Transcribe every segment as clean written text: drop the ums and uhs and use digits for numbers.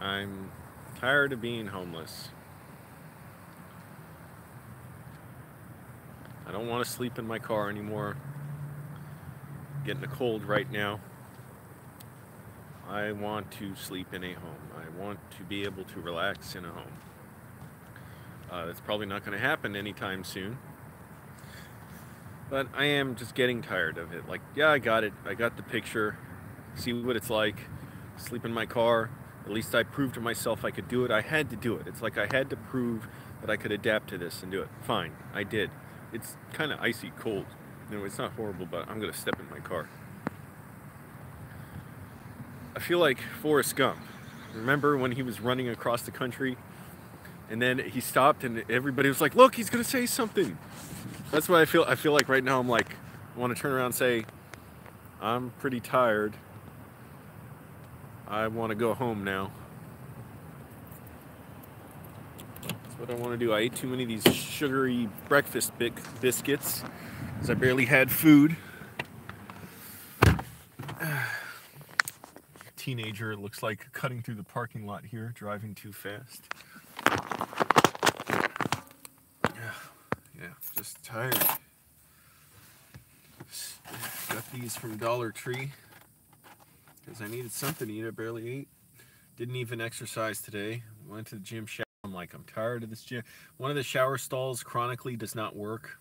I'm tired of being homeless. I don't want to sleep in my car anymore. Getting a cold right now. I want to sleep in a home. I want to be able to relax in a home. That's probably not going to happen anytime soon. But I am just getting tired of it. Like, yeah, I got it. I got the picture. See what it's like. Sleep in my car. At least I proved to myself I could do it. I had to do it. It's like I had to prove that I could adapt to this and do it. Fine, I did. It's kind of icy cold. It's not horrible, but I'm going to step in my car. I feel like Forrest Gump. Remember when he was running across the country and then he stopped and everybody was like, look, he's going to say something. That's what I feel. I feel like right now I'm like, I want to turn around and say, I'm pretty tired. I want to go home now. That's what I want to do. I ate too many of these sugary breakfast biscuits because I barely had food. Teenager looks like cutting through the parking lot here, driving too fast. Yeah, just tired. Got these from Dollar Tree because I needed something to eat. I barely ate. Didn't even exercise today. Went to the gym, shower. I'm like, I'm tired of this gym. One of the shower stalls chronically does not work.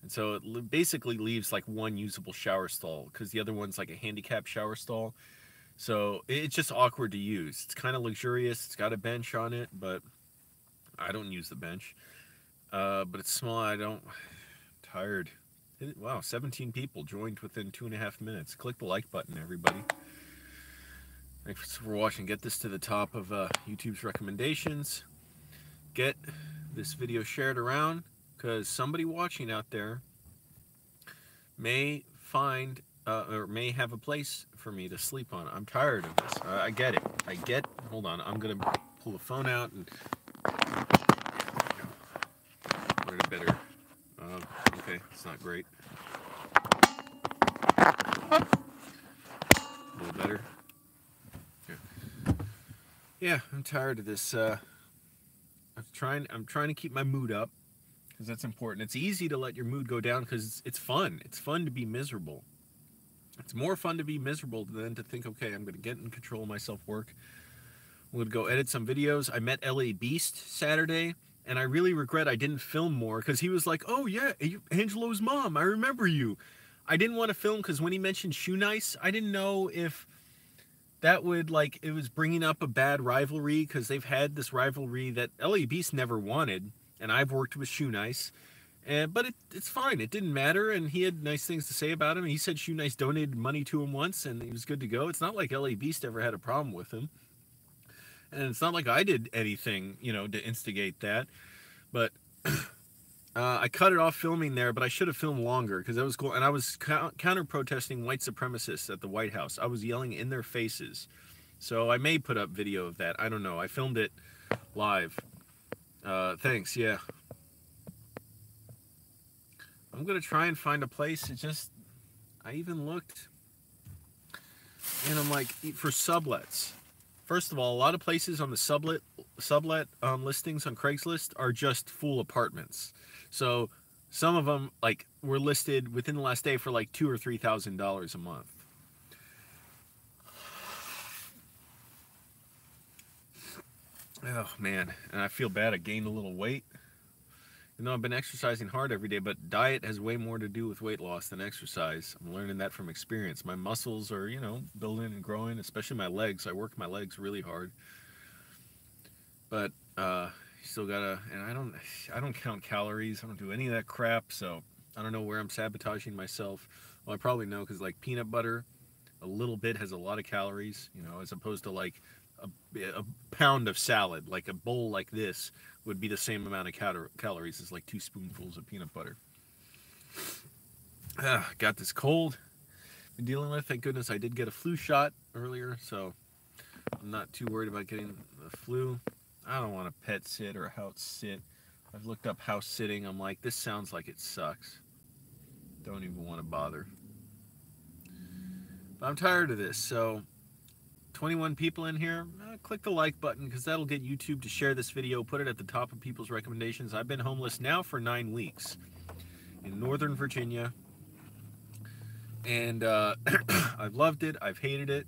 And so it basically leaves like one usable shower stall because the other one's like a handicap shower stall. So it's just awkward to use. It's kind of luxurious. It's got a bench on it, but I don't use the bench. But it's small. I'm tired. Wow, 17 people joined within 2.5 minutes. Click the like button, everybody. Thanks for watching. Get this to the top of YouTube's recommendations. Get this video shared around because somebody watching out there may find or may have a place for me to sleep on. I'm tired of this. I get it. Hold on. I'm going to pull the phone out and put it better. Okay, it's not great. A little better. Yeah, I'm tired of this. I'm trying to keep my mood up because that's important. It's easy to let your mood go down because it's fun. It's fun to be miserable. It's more fun to be miserable than to think, okay, I'm going to get in control of my self-work. I'm going to go edit some videos. I met LA Beast Saturday, and I really regret I didn't film more because he was like, oh, yeah, Angelo's mom, I remember you. I didn't want to film because when he mentioned Shoe Nice, I didn't know if that would, like, it was bringing up a bad rivalry because they've had this rivalry that LA Beast never wanted, and I've worked with Shoe Nice. But it's fine. It didn't matter, and he had nice things to say about him. He said Shoe Nice donated money to him once, and he was good to go. It's not like LA Beast ever had a problem with him. And it's not like I did anything, to instigate that. But I cut it off filming there, but I should have filmed longer because that was cool. And I was counter-protesting white supremacists at the White House. I was yelling in their faces. So I may put up video of that. I don't know. I filmed it live. Thanks, yeah. I'm going to try and find a place. I even looked, and I'm like, for sublets. First of all, a lot of places on the sublet listings on Craigslist are just full apartments. So some of them, like, were listed within the last day for like $2,000 or $3,000 a month. Oh, man. And I feel bad. I gained a little weight. You know, I've been exercising hard every day, but diet has way more to do with weight loss than exercise. I'm learning that from experience. My muscles are, building and growing, especially my legs. I work my legs really hard. But you still gotta, and I don't count calories. I don't do any of that crap, so I don't know where I'm sabotaging myself. Well, I probably know because, like, peanut butter, a little bit has a lot of calories, as opposed to like a pound of salad. Like a bowl like this would be the same amount of calories as like 2 spoonfuls of peanut butter. Got this cold been dealing with. Thank goodness I did get a flu shot earlier, so I'm not too worried about getting the flu. I don't want to pet sit or house sit. I've looked up house sitting. I'm like, this sounds like it sucks. Don't even want to bother. But I'm tired of this, so 21 people in here. Click the like button because that'll get YouTube to share this video, put it at the top of people's recommendations. I've been homeless now for 9 weeks in Northern Virginia, and I've loved it. I've hated it.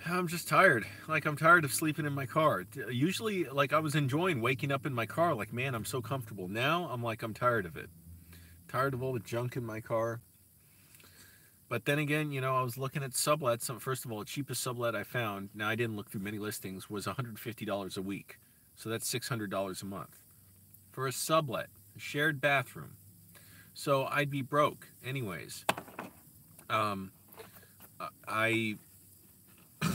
I'm just tired. Like, I'm tired of sleeping in my car. Usually, like, I was enjoying waking up in my car. Like, man, I'm so comfortable. Now, I'm like, I'm tired of it. Tired of all the junk in my car. But then again, you know, I was looking at sublets. First of all, the cheapest sublet I found, now I didn't look through many listings, was $150 a week. So that's $600 a month. For a sublet, a shared bathroom. So I'd be broke anyways.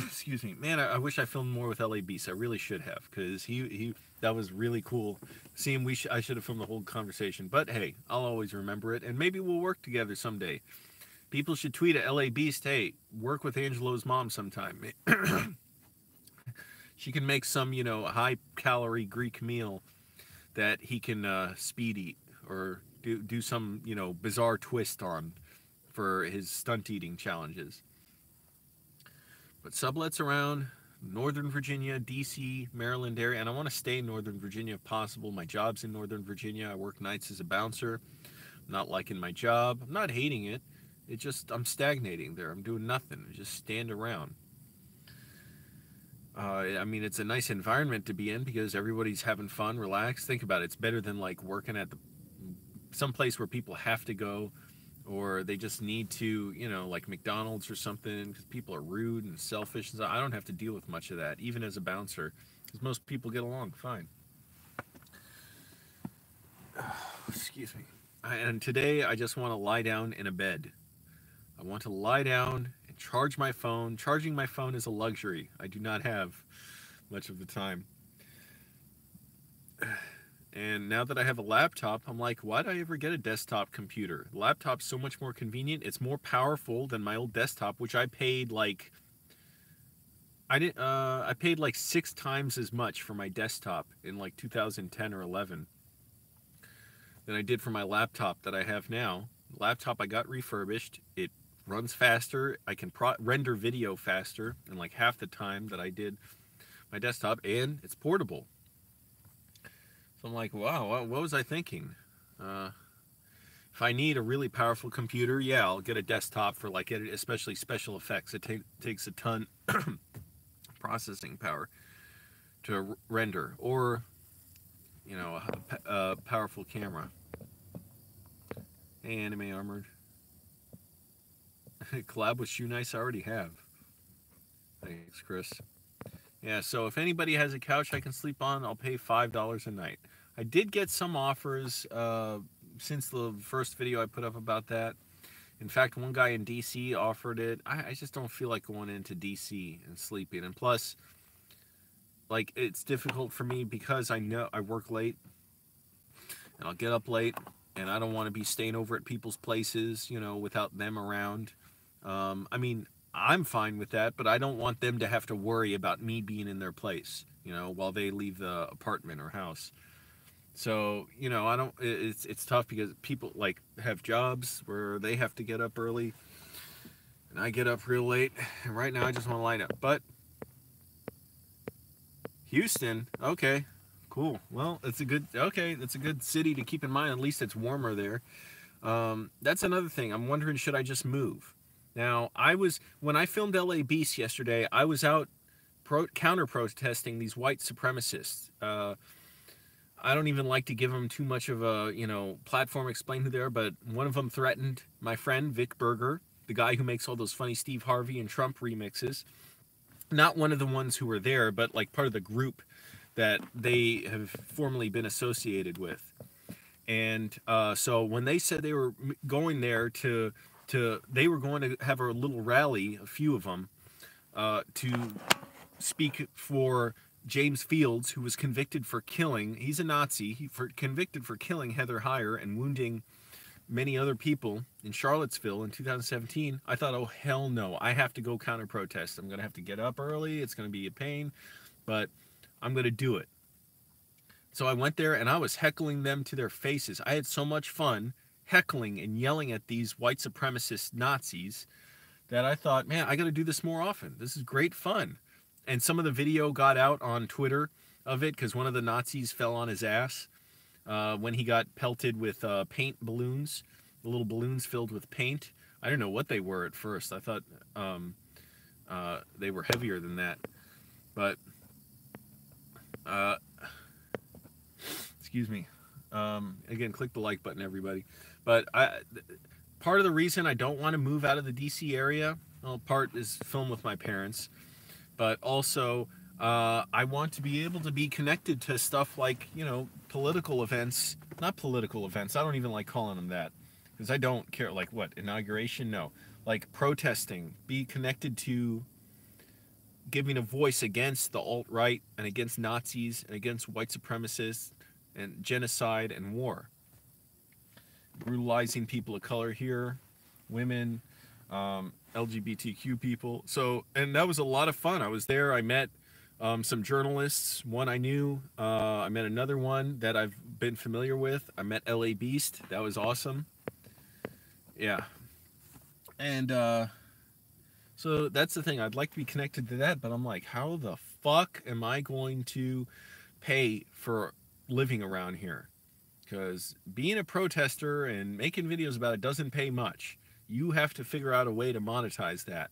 Excuse me, man. I wish I filmed more with LA Beast. I really should have, because that was really cool. Seeing I should have filmed the whole conversation. But hey, I'll always remember it, and maybe we'll work together someday. People should tweet at LA Beast, hey, work with Angelo's mom sometime. She can make some, you know, high-calorie Greek meal that he can speed eat, or do some, you know, bizarre twist on for his stunt eating challenges. But sublets around Northern Virginia, DC, Maryland area, and I want to stay in Northern Virginia if possible. My job's in Northern Virginia. I work nights as a bouncer. I'm not liking my job. I'm not hating it. It just, I'm stagnating there. I'm doing nothing. I just stand around. I mean, it's a nice environment to be in because everybody's having fun, relaxed. Think about it. It's better than like working at some place where people have to go, or they just need to, you know, like McDonald's or something, because people are rude and selfish. And so I don't have to deal with much of that, even as a bouncer, because most people get along fine. Excuse me. And today I just want to lie down in a bed. I want to lie down and charge my phone. Charging my phone is a luxury I do not have much of the time. And now that I have a laptop, I'm like, why did I ever get a desktop computer? The laptop's so much more convenient. It's more powerful than my old desktop, which I paid like, I paid like 6 times as much for my desktop in like 2010 or 11 than I did for my laptop that I have now. The laptop I got refurbished. It runs faster. I can render video faster in like half the time that I did my desktop, and it's portable. So I'm like, wow, what was I thinking? If I need a really powerful computer, yeah, I'll get a desktop for like, especially special effects. It takes a ton processing power to render, or, you know, a powerful camera. Hey, Anime Armored. Collab with Shoe Nice, I already have. Thanks, Chris. Yeah, so if anybody has a couch I can sleep on, I'll pay $5 a night. I did get some offers since the first video I put up about that. In fact, one guy in DC offered it. I just don't feel like going into DC and sleeping. And plus, like, it's difficult for me because I know I work late and I'll get up late, and I don't want to be staying over at people's places, you know, without them around. I mean, I'm fine with that, but I don't want them to have to worry about me being in their place, you know, while they leave the apartment or house. So, you know, it's tough because people like have jobs where they have to get up early, and I get up real late, and right now I just want to line up. But Houston, okay, cool. Well, it's a good city to keep in mind. At least it's warmer there. That's another thing. I'm wondering, should I just move? Now, when I filmed LA Beast yesterday, I was out counter-protesting these white supremacists. I don't even like to give them too much of a, you know, platform, explain who they are, but one of them threatened my friend, Vic Berger, the guy who makes all those funny Steve Harvey and Trump remixes. Not one of the ones who were there, but like part of the group that they have formerly been associated with. And so when they said they were going there they were going to have a little rally, a few of them, to speak for James Fields, who was convicted for killing, he's a Nazi, convicted for killing Heather Heyer and wounding many other people in Charlottesville in 2017. I thought, oh, hell no, I have to go counter-protest. I'm going to have to get up early. It's going to be a pain, but I'm going to do it. So I went there, and I was heckling them to their faces. I had so much fun heckling and yelling at these white supremacist Nazis that I thought, man, I got to do this more often. This is great fun. And some of the video got out on Twitter of it because one of the Nazis fell on his ass when he got pelted with paint balloons, the little balloons filled with paint. I didn't know what they were at first. I thought they were heavier than that. But, excuse me. Again, click the like button, everybody. But part of the reason I don't want to move out of the DC area, well, part is film with my parents, but also I want to be able to be connected to stuff like, you know, political events. Not political events. I don't even like calling them that because I don't care. Like what? Inauguration? No. Like protesting. Be connected to giving a voice against the alt-right and against Nazis and against white supremacists and genocide and war. Brutalizing people of color here, women, LGBTQ people. So, and that was a lot of fun. I was there. I met some journalists. One I knew. I met another one that I've been familiar with. I met LA Beast. That was awesome. Yeah. And so that's the thing. I'd like to be connected to that, but I'm like, how the fuck am I going to pay for living around here? Because being a protester and making videos about it doesn't pay much. You have to figure out a way to monetize that.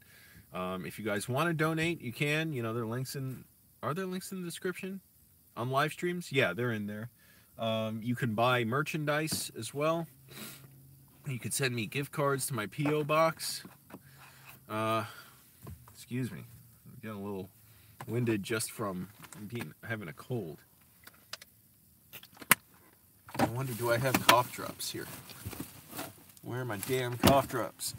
If you guys want to donate, you can. You know, there are links in... Are there links in the description? On live streams? Yeah, they're in there. You can buy merchandise as well. You could send me gift cards to my P.O. box. Excuse me. I'm getting a little winded just from having a cold. I wonder, do I have cough drops here? Where are my damn cough drops?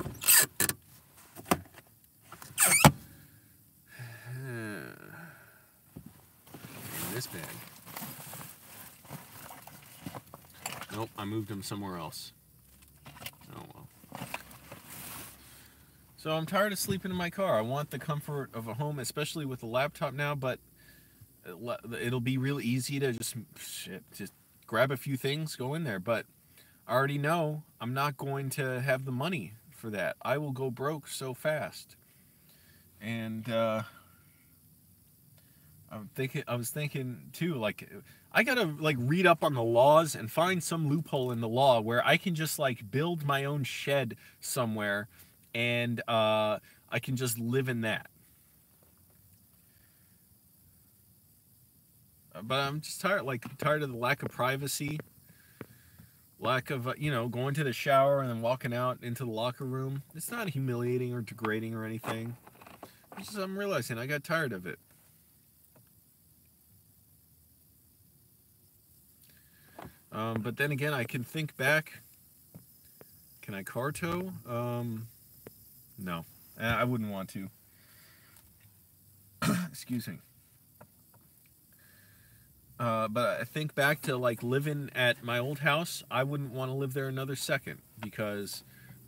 In this bag. Nope, I moved them somewhere else. Oh well. So I'm tired of sleeping in my car. I want the comfort of a home, especially with a laptop now, but it'll be real easy to just grab a few things, go in there. But I already know I'm not going to have the money for that. I will go broke so fast. And I was thinking too, like, I gotta like read up on the laws and find some loophole in the law where I can just like build my own shed somewhere, and I can just live in that. But I'm just tired of the lack of privacy, lack of you know, going to the shower and then walking out into the locker room. It's not humiliating or degrading or anything. It's just, I'm realizing I got tired of it. But then again, I can think back. Can I car tow? No, I wouldn't want to. Excuse me. But I think back to like living at my old house. I wouldn't want to live there another second because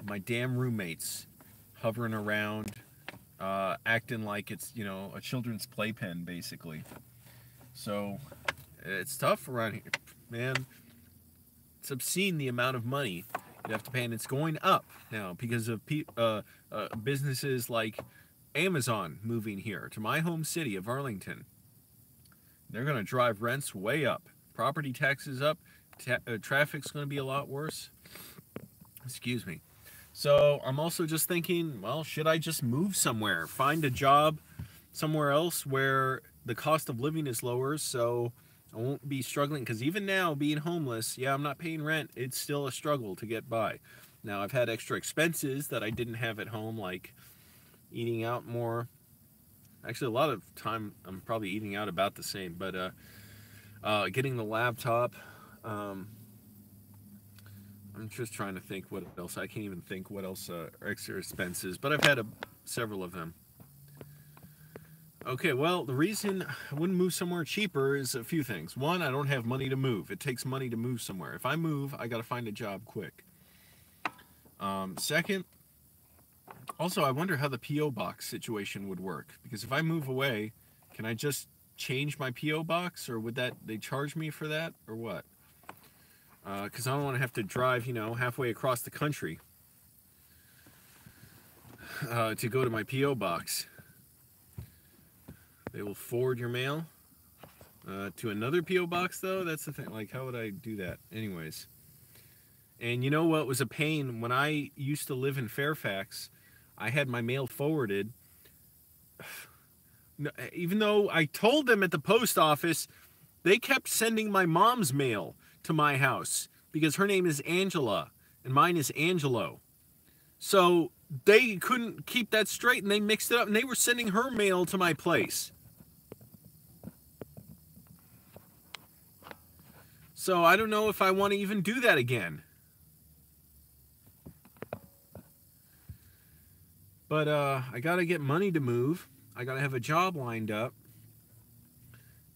my damn roommates hovering around, acting like it's, you know, a children's playpen basically. So it's tough around here, man. It's obscene the amount of money you have to pay, and it's going up now because of businesses like Amazon moving here to my home city of Arlington. They're going to drive rents way up, property taxes up, traffic's going to be a lot worse. Excuse me. So I'm also just thinking, well, should I just move somewhere, find a job somewhere else where the cost of living is lower, so I won't be struggling? Because even now, being homeless, yeah, I'm not paying rent. It's still a struggle to get by. Now, I've had extra expenses that I didn't have at home, like eating out more. Actually, a lot of time, I'm probably eating out about the same. But getting the laptop, I'm just trying to think what else. I can't even think what else are extra expenses. But I've had several of them. Okay, well, the reason I wouldn't move somewhere cheaper is a few things. One, I don't have money to move. It takes money to move somewhere. If I move, I got to find a job quick. Second, also, I wonder how the P.O. box situation would work. Because if I move away, can I just change my P.O. box? Or would they charge me for that? Or what? Because I don't want to have to drive, you know, halfway across the country. to go to my P.O. box. They will forward your mail to another P.O. box, though. That's the thing. Like, how would I do that? Anyways. And you know what was a pain? When I used to live in Fairfax, I had my mail forwarded. Even though I told them at the post office, they kept sending my mom's mail to my house because her name is Angela and mine is Angelo. So they couldn't keep that straight and they mixed it up and they were sending her mail to my place. So I don't know if I want to even do that again. But I got to get money to move. I got to have a job lined up.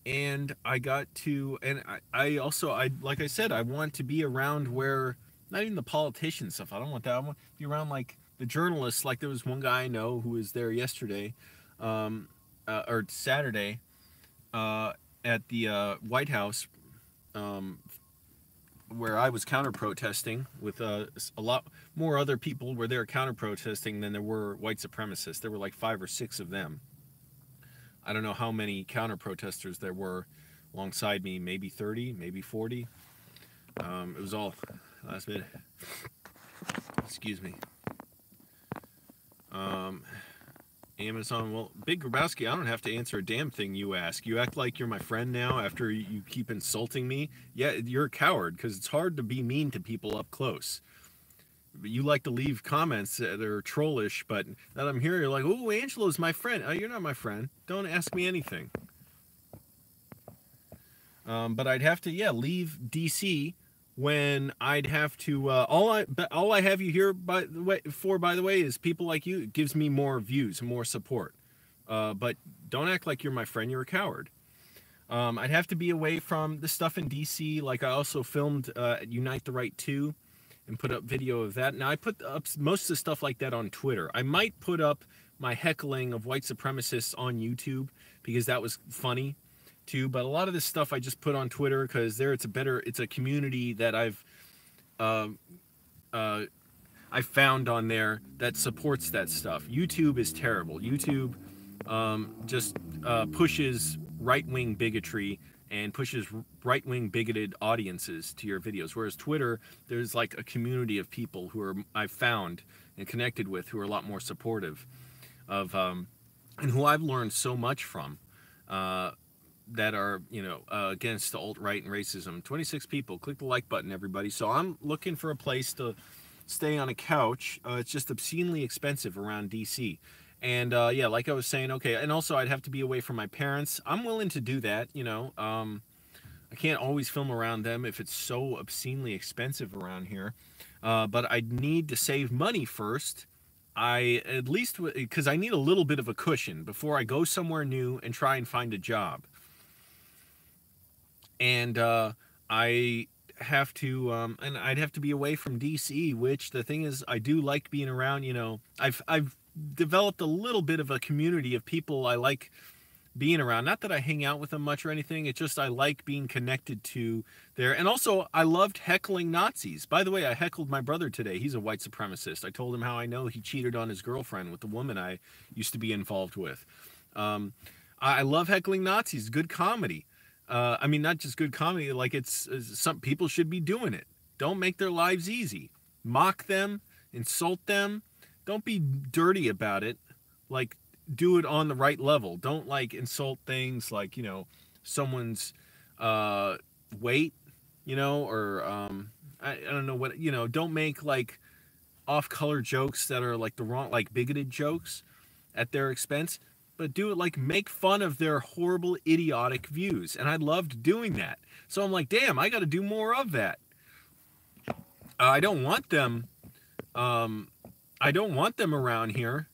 And I got to, and I also, like I said, I want to be around where, not even the politician stuff. I don't want that. I want to be around like the journalists. Like there was one guy I know who was there yesterday, or Saturday, at the White House, where I was counter-protesting with a lot more other people were there counter-protesting than there were white supremacists. There were like 5 or 6 of them. I don't know how many counter-protesters there were alongside me, maybe 30, maybe 40. It was all last minute. Excuse me. Amazon, well, Big Grabowski, I don't have to answer a damn thing you ask. You act like you're my friend now after you keep insulting me. Yeah, you're a coward because it's hard to be mean to people up close. But you like to leave comments that are trollish, but now that I'm here, you're like, oh, Angelo's my friend. Oh, you're not my friend. Don't ask me anything. But I'd have to, yeah, leave DC when I'd have to, all I have you here by the way, is people like you. It gives me more views, more support. But don't act like you're my friend. You're a coward. I'd have to be away from the stuff in DC. Like I also filmed Unite the Right 2 and put up video of that. Now I put up most of the stuff like that on Twitter. I might put up my heckling of white supremacists on YouTube because that was funny too, but a lot of this stuff I just put on Twitter because there it's a community that I found on there that supports that stuff. YouTube is terrible. YouTube just pushes right-wing bigotry and pushes right-wing bigoted audiences to your videos, whereas Twitter, there's like a community of people who I've found and connected with who are a lot more supportive of and who I've learned so much from. That are, you know, against the alt-right and racism. 26 people. Click the like button, everybody. So I'm looking for a place to stay on a couch. It's just obscenely expensive around DC. And yeah, like I was saying, okay, and also I'd have to be away from my parents. I'm willing to do that, you know. I can't always film around them if it's so obscenely expensive around here. But I'd need to save money first. At least, because I need a little bit of a cushion before I go somewhere new and try and find a job. And I have to, and I'd have to be away from DC, which the thing is, I do like being around, you know, I've developed a little bit of a community of people I like being around. Not that I hang out with them much or anything, it's just I like being connected to there. And also, I loved heckling Nazis. By the way, I heckled my brother today. He's a white supremacist. I told him how I know he cheated on his girlfriend with the woman I used to be involved with. I love heckling Nazis, good comedy. I mean, not just good comedy, like it's some people should be doing it. Don't make their lives easy. Mock them, insult them. Don't be dirty about it. Like, do it on the right level. Don't, like, insult things like, you know, someone's weight, you know, or I don't know what, you know, don't make, like, off-color jokes that are, like, the wrong, like, bigoted jokes at their expense. But do it like make fun of their horrible, idiotic views. And I loved doing that. So I'm like, damn, I got to do more of that. I don't want them. I don't want them around here.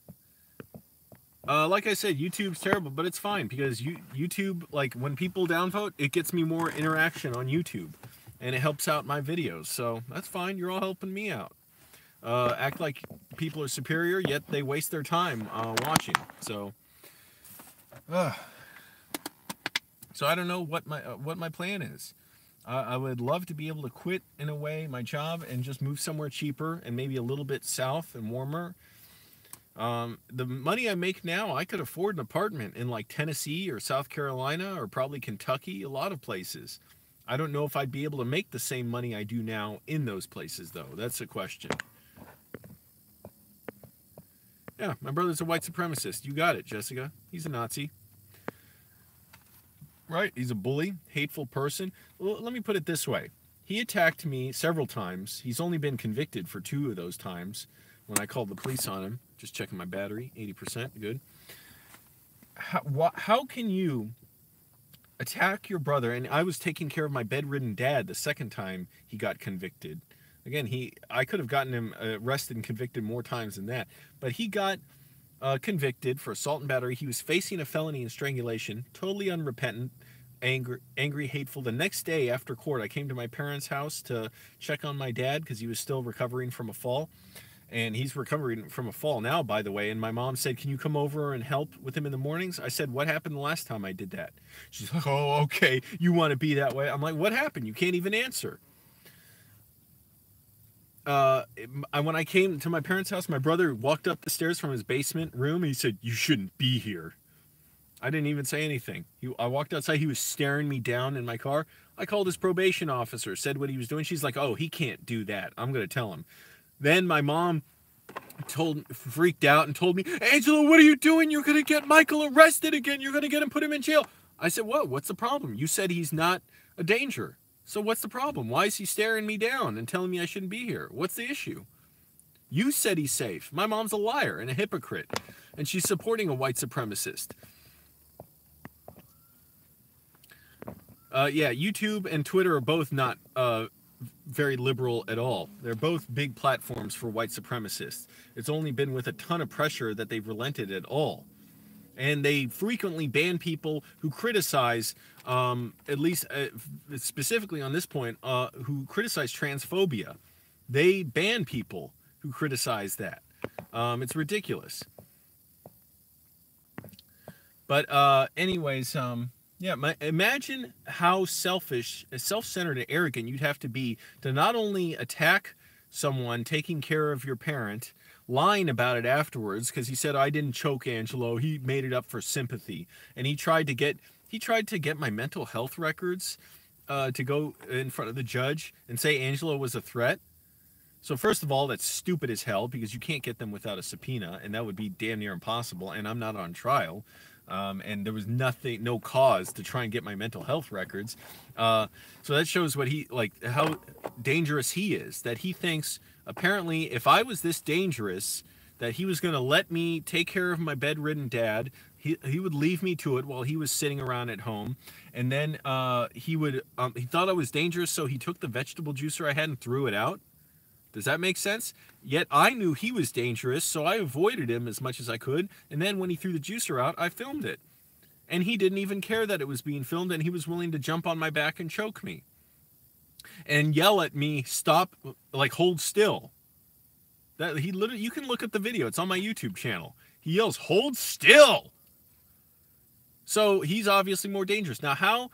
Like I said, YouTube's terrible, but it's fine because YouTube, like when people downvote, it gets me more interaction on YouTube, and it helps out my videos. So that's fine. You're all helping me out. Act like people are superior, yet they waste their time watching. So I don't know what my plan is. I would love to be able to quit in a way my job and just move somewhere cheaper and maybe a little bit south and warmer. The money I make now, I could afford an apartment in like Tennessee or South Carolina or probably Kentucky, a lot of places. I don't know if I'd be able to make the same money I do now in those places, though. That's a question. Yeah, my brother's a white supremacist. You got it, Jessica. He's a Nazi. Right? He's a bully, hateful person. Well, let me put it this way. He attacked me several times. He's only been convicted for 2 of those times when I called the police on him. Just checking my battery, 80%, good. How can you attack your brother? And I was taking care of my bedridden dad the second time he got convicted. Again, I could have gotten him arrested and convicted more times than that. But he got convicted for assault and battery. He was facing a felony and strangulation, totally unrepentant, angry, hateful. The next day after court, I came to my parents' house to check on my dad because he was still recovering from a fall. And he's recovering from a fall now, by the way. And my mom said, can you come over and help with him in the mornings? I said, what happened the last time I did that? She's like, oh, okay. You want to be that way? I'm like, what happened? You can't even answer. When I came to my parents' house, my brother walked up the stairs from his basement room. And he said, you shouldn't be here. I didn't even say anything. I walked outside. He was staring me down in my car. I called his probation officer, said what he was doing. She's like, oh, he can't do that. I'm going to tell him. Then my mom freaked out and told me, Angelo, what are you doing? You're going to get Michael arrested again. You're going to get him, put him in jail. I said, what's the problem? You said he's not a danger. So what's the problem? Why is he staring me down and telling me I shouldn't be here? What's the issue? You said he's safe. My mom's a liar and a hypocrite, and she's supporting a white supremacist. Yeah, YouTube and Twitter are both not very liberal at all. They're both big platforms for white supremacists. It's only been with a ton of pressure that they've relented at all. And they frequently ban people who criticize, at least specifically on this point, who criticize transphobia. They ban people who criticize that. It's ridiculous. But anyways, yeah, imagine how selfish, self-centered, and arrogant you'd have to be to not only attack someone taking care of your parent, lying about it afterwards because he said, I didn't choke Angelo, he made it up for sympathy. And he tried to get my mental health records to go in front of the judge and say Angelo was a threat. So first of all, that's stupid as hell because you can't get them without a subpoena, and that would be damn near impossible, and I'm not on trial. And there was no cause to try and get my mental health records. So that shows how dangerous he is, that he thinks apparently if I was this dangerous, that he was going to let me take care of my bedridden dad. He would leave me to it while he was sitting around at home. And then he thought I was dangerous, so he took the vegetable juicer I had and threw it out. Does that make sense? Yet I knew he was dangerous, so I avoided him as much as I could. And then when he threw the juicer out, I filmed it. And he didn't even care that it was being filmed, and he was willing to jump on my back and choke me. And yell at me, stop, like hold still. You can look at the video. It's on my YouTube channel. He yells, hold still. So he's obviously more dangerous. Now, how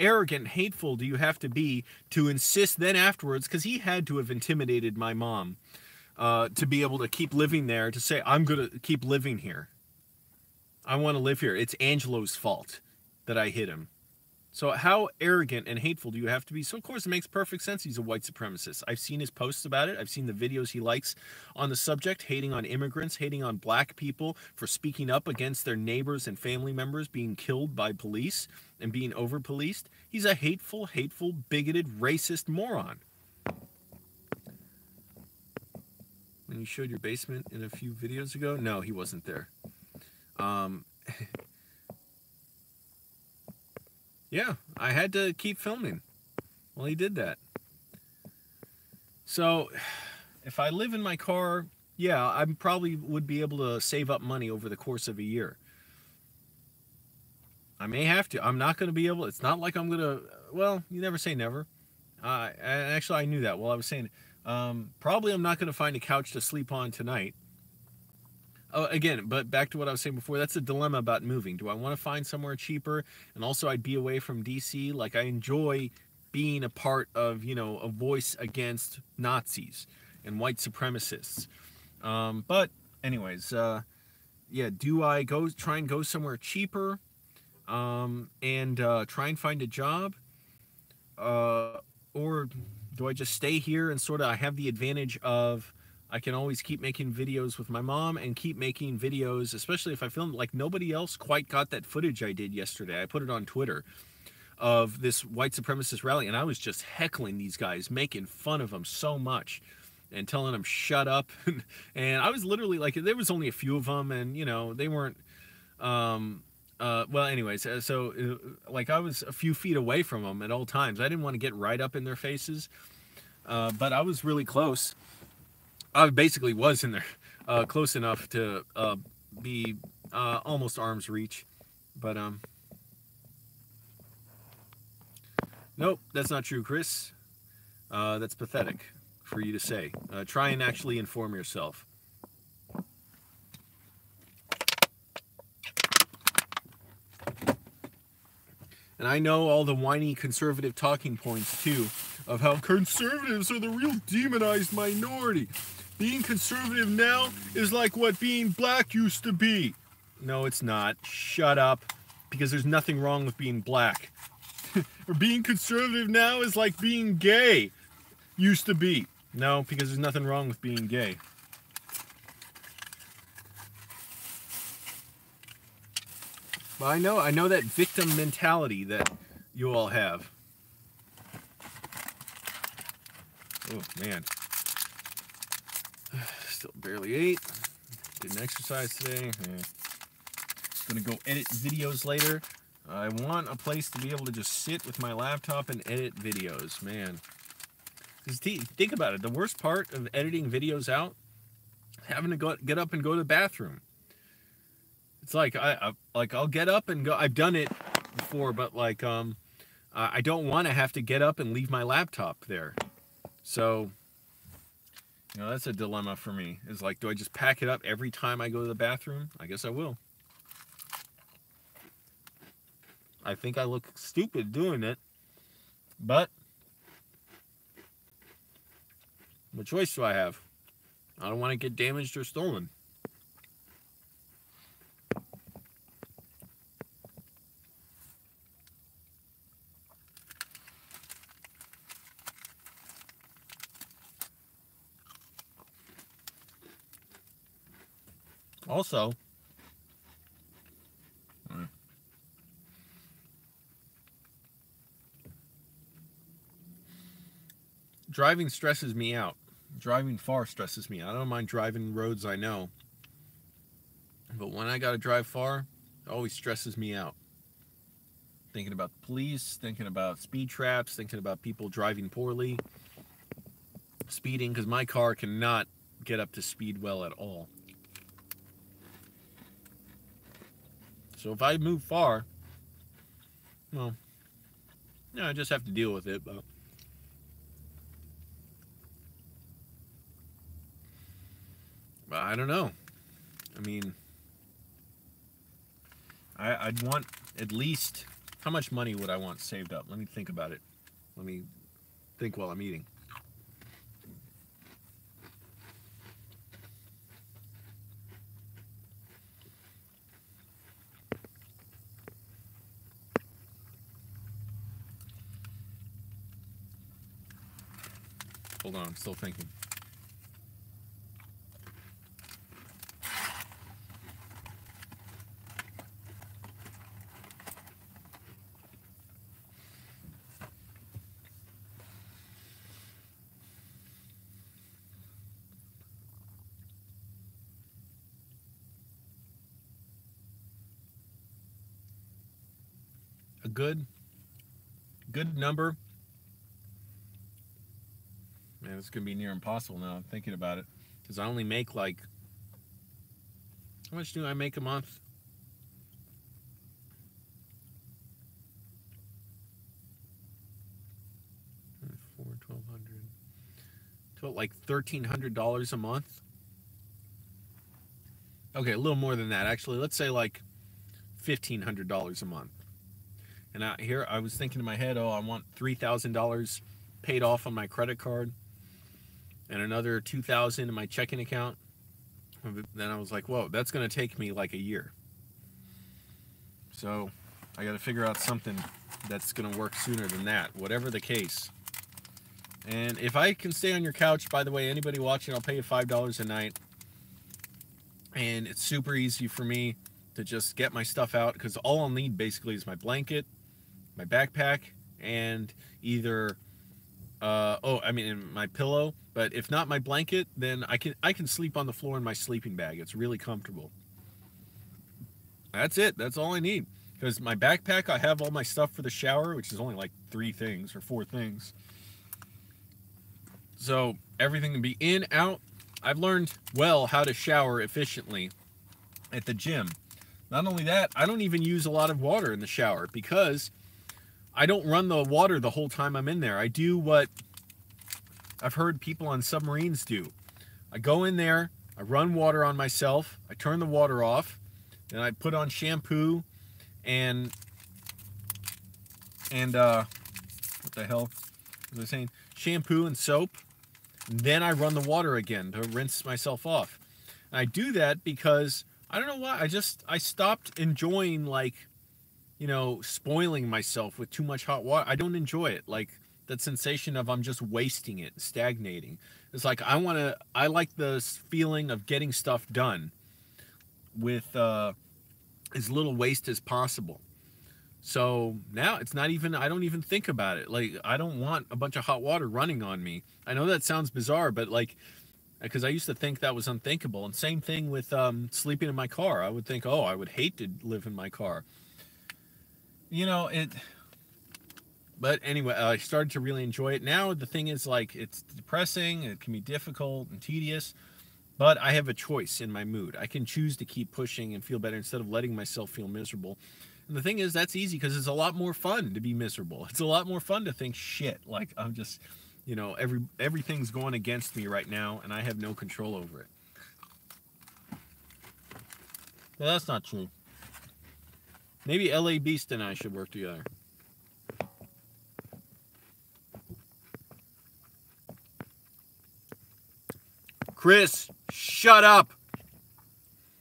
arrogant, hateful do you have to be to insist then afterwards, because he had to have intimidated my mom to be able to keep living there, to say, I'm going to keep living here. I want to live here. It's Angelo's fault that I hit him. So how arrogant and hateful do you have to be? So, of course, it makes perfect sense he's a white supremacist. I've seen his posts about it. I've seen the videos he likes on the subject, hating on immigrants, hating on black people for speaking up against their neighbors and family members being killed by police and being over-policed. He's a hateful, bigoted, racist moron. When you showed your basement in a few videos ago? No, he wasn't there. Yeah, I had to keep filming. Well, he did that. So, if I live in my car, yeah, I probably would be able to save up money over the course of a year. I may have to. I'm not going to be able. It's not like I'm going to. Well, you never say never. Actually, I knew that while I was saying it. Probably I'm not going to find a couch to sleep on tonight. Again, but back to what I was saying before, that's a dilemma about moving. Do I want to find somewhere cheaper? And also, I'd be away from DC. Like, I enjoy being a part of, a voice against Nazis and white supremacists. But anyways, yeah, do I try and go somewhere cheaper, and try and find a job, or do I just stay here and sort of I have the advantage of I can always keep making videos with my mom and keep making videos, especially if I film like nobody else quite got that footage I did yesterday. I put it on Twitter of this white supremacist rally, and I was just heckling these guys, making fun of them so much and telling them shut up. And I was literally like, there was only a few of them, and you know, they weren't well, anyways, like I was a few feet away from them at all times. I didn't want to get right up in their faces, but I was really close. I basically was in there, close enough to be almost arm's reach, but nope, that's not true, Chris. That's pathetic for you to say. Try and actually inform yourself. And I know all the whiny conservative talking points, too, of how conservatives are the real demonized minority. Being conservative now is like what being black used to be. No, it's not. Shut up. Because there's nothing wrong with being black. Or being conservative now is like being gay used to be. No, because there's nothing wrong with being gay. But I know that victim mentality that you all have. Oh, man. Still barely ate. Didn't exercise today. Gonna go edit videos later. I want a place to be able to just sit with my laptop and edit videos, man. Because think about it. The worst part of editing videos out, having to get up and go to the bathroom. It's like I'll get up and go. I've done it before, but like I don't want to have to get up and leave my laptop there. So, you know, that's a dilemma for me. Is like, do I just pack it up every time I go to the bathroom? I guess I will. I think I look stupid doing it, but what choice do I have? I don't want to get damaged or stolen. Also, driving stresses me out. Driving far stresses me out. I don't mind driving roads I know. But when I got to drive far, it always stresses me out. Thinking about the police, thinking about speed traps, thinking about people driving poorly, speeding, because my car cannot get up to speed well at all. So if I move far, well, yeah, I just have to deal with it. But I don't know. I mean, I'd want at least, how much money would I want saved up? Let me think about it. Let me think while I'm eating. Hold on, I'm still thinking. A good number. Man, it's gonna be near impossible now. I'm thinking about it, because I only make like, how much do I make a month? $1,200. Like $1,300 a month. Okay, a little more than that actually. Let's say like $1,500 a month. And here I was thinking in my head, oh, I want $3,000 paid off on my credit card, and another $2,000 in my checking account. Then I was like, whoa, that's going to take me like a year. So I got to figure out something that's going to work sooner than that, whatever the case. And if I can stay on your couch, by the way, anybody watching, I'll pay you $5 a night. And it's super easy for me to just get my stuff out, because all I'll need basically is my blanket, my backpack, and either my pillow. But if not my blanket, then I can sleep on the floor in my sleeping bag. It's really comfortable. That's it. That's all I need. Because my backpack, I have all my stuff for the shower, which is only like 3 things or 4 things. So everything can be in, out. I've learned well how to shower efficiently at the gym. Not only that, I don't even use a lot of water in the shower, because I don't run the water the whole time I'm in there. I do what I've heard people on submarines do. I go in there, I run water on myself, I turn the water off, then I put on shampoo and what the hell was I saying? Shampoo and soap. And then I run the water again to rinse myself off. And I do that because I don't know why. I stopped enjoying, like, you know, spoiling myself with too much hot water. I don't enjoy it. Like, that sensation of I'm just wasting it, stagnating. It's like I like the feeling of getting stuff done with as little waste as possible. So now it's not even, I don't even think about it. Like, I don't want a bunch of hot water running on me. I know that sounds bizarre, but like, because I used to think that was unthinkable. And same thing with sleeping in my car. I would think, oh, I would hate to live in my car. You know, but anyway, I started to really enjoy it. Now the thing is, like, it's depressing, it can be difficult and tedious, but I have a choice in my mood. I can choose to keep pushing and feel better instead of letting myself feel miserable. And the thing is, that's easy because it's a lot more fun to be miserable. It's a lot more fun to think, shit, like, I'm just, you know, everything's going against me right now and I have no control over it. But that's not true. Maybe LA Beast and I should work together. Chris, shut up.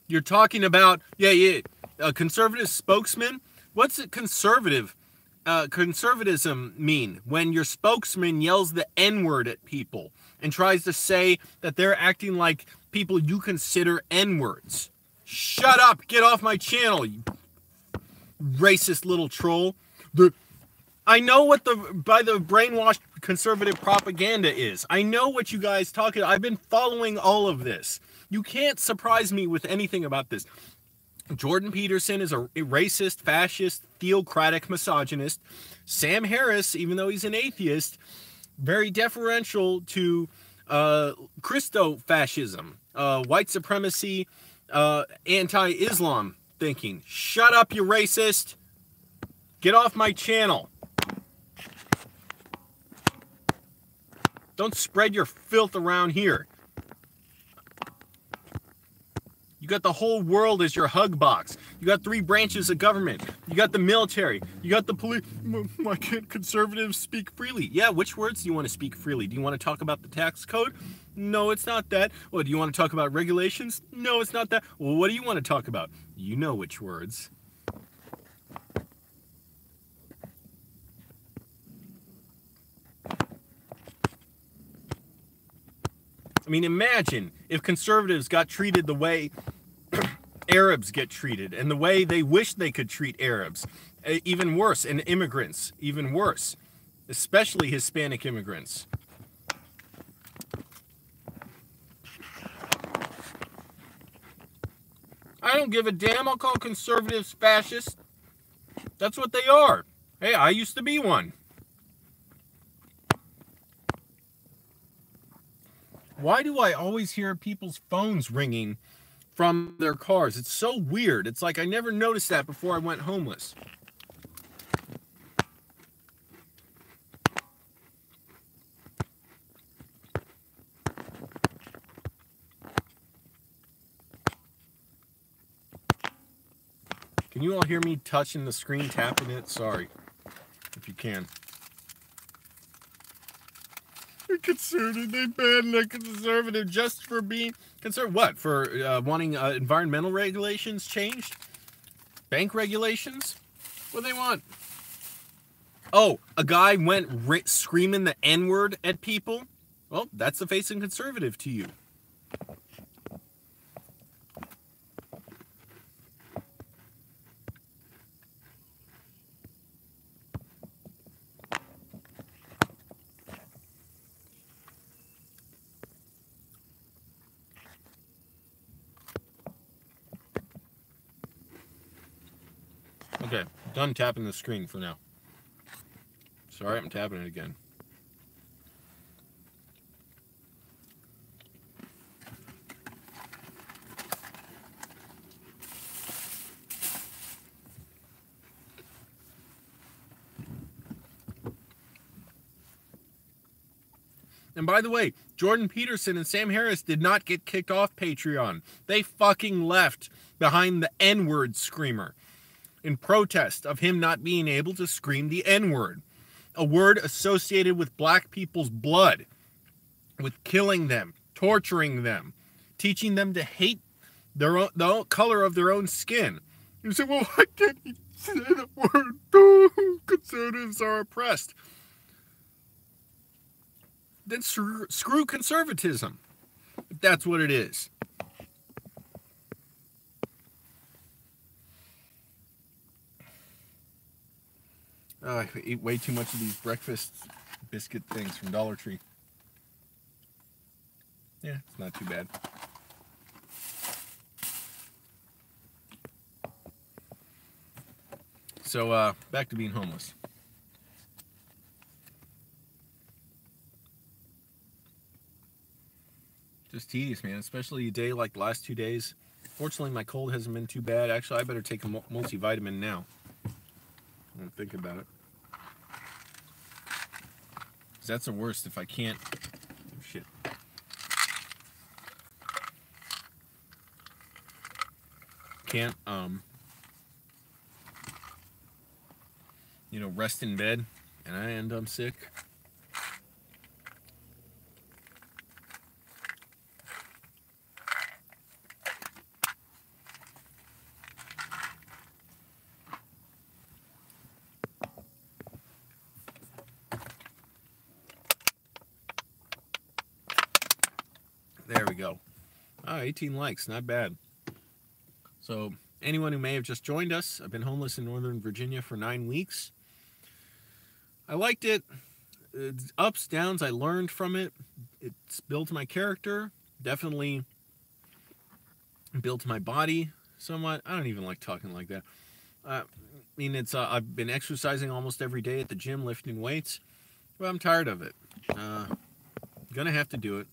You're talking about, a conservative spokesman? What's it conservatism mean when your spokesman yells the N-word at people and tries to say that they're acting like people you consider N-words? Shut up. Get off my channel, you racist little troll. I know what by the brainwashed conservative propaganda is. I know what you guys talking about. I've been following all of this. You can't surprise me with anything about this. Jordan Peterson is a racist, fascist, theocratic misogynist. Sam Harris, even though he's an atheist, very deferential to Christo-fascism, white supremacy, anti-Islam thinking. Shut up, you racist. Get off my channel. Don't spread your filth around here. You got the whole world as your hug box. You got 3 branches of government. You got the military. You got the police. Why can't conservatives speak freely? Yeah, which words do you want to speak freely? Do you want to talk about the tax code? No, it's not that. Well, do you want to talk about regulations? No, it's not that. Well, what do you want to talk about? You know which words. I mean, imagine if conservatives got treated the way Arabs get treated and the way they wish they could treat Arabs. Even worse, and immigrants, even worse, especially Hispanic immigrants. I don't give a damn. I'll call conservatives fascists. That's what they are. Hey, I used to be one. Why do I always hear people's phones ringing from their cars? It's so weird. It's like I never noticed that before I went homeless. Can you all hear me touching the screen, tapping it? Sorry, if you can. conservative. They banned a conservative just for being conservative. What? For wanting environmental regulations changed? Bank regulations? What do they want? Oh, a guy went screaming the N-word at people? Well, that's the face of conservative to you. Okay, done tapping the screen for now. Sorry, I'm tapping it again. And by the way, Jordan Peterson and Sam Harris did not get kicked off Patreon. They fucking left behind the N-word screamer in protest of him not being able to scream the N-word. A word associated with black people's blood, with killing them, torturing them, teaching them to hate the color of their own skin. You say, well, why can't he say the word? Oh, conservatives are oppressed. Then screw conservatism, if that's what it is. I eat way too much of these breakfast biscuit things from Dollar Tree. Yeah, it's not too bad. So, back to being homeless. Just tedious, man, especially a day like the last 2 days. Fortunately, my cold hasn't been too bad. Actually, I better take a multivitamin now. I don't think about it. Because that's the worst if I can't... Oh, shit. Can't, you know, rest in bed and I end up sick. There we go. 18 likes, not bad. So, anyone who may have just joined us, I've been homeless in Northern Virginia for 9 weeks. I liked it. It's ups, downs, I learned from it. It's built my character. Definitely built my body somewhat. I don't even like talking like that. I mean, it's I've been exercising almost every day at the gym, lifting weights. But I'm tired of it. Gonna have to do it.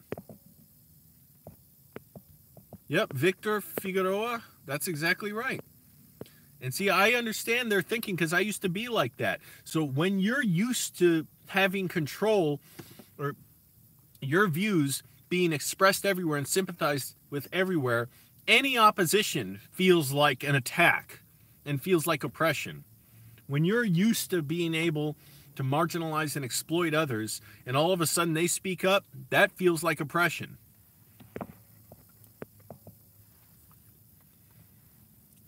Yep, Victor Figueroa. That's exactly right. And see, I understand their thinking because I used to be like that. So when you're used to having control or your views being expressed everywhere and sympathized with everywhere, any opposition feels like an attack and feels like oppression. When you're used to being able to marginalize and exploit others and all of a sudden they speak up, that feels like oppression.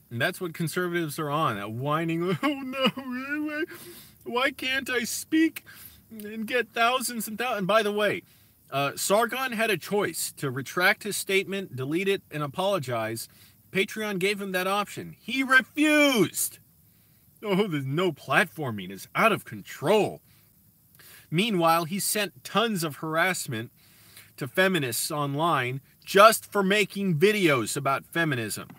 And that's what conservatives are on, whining, oh no, why can't I speak and get thousands and thousands? And by the way, Sargon had a choice to retract his statement, delete it, and apologize. Patreon gave him that option. He refused. Oh, there's no platforming. It's out of control. Meanwhile, he sent tons of harassment to feminists online just for making videos about feminism.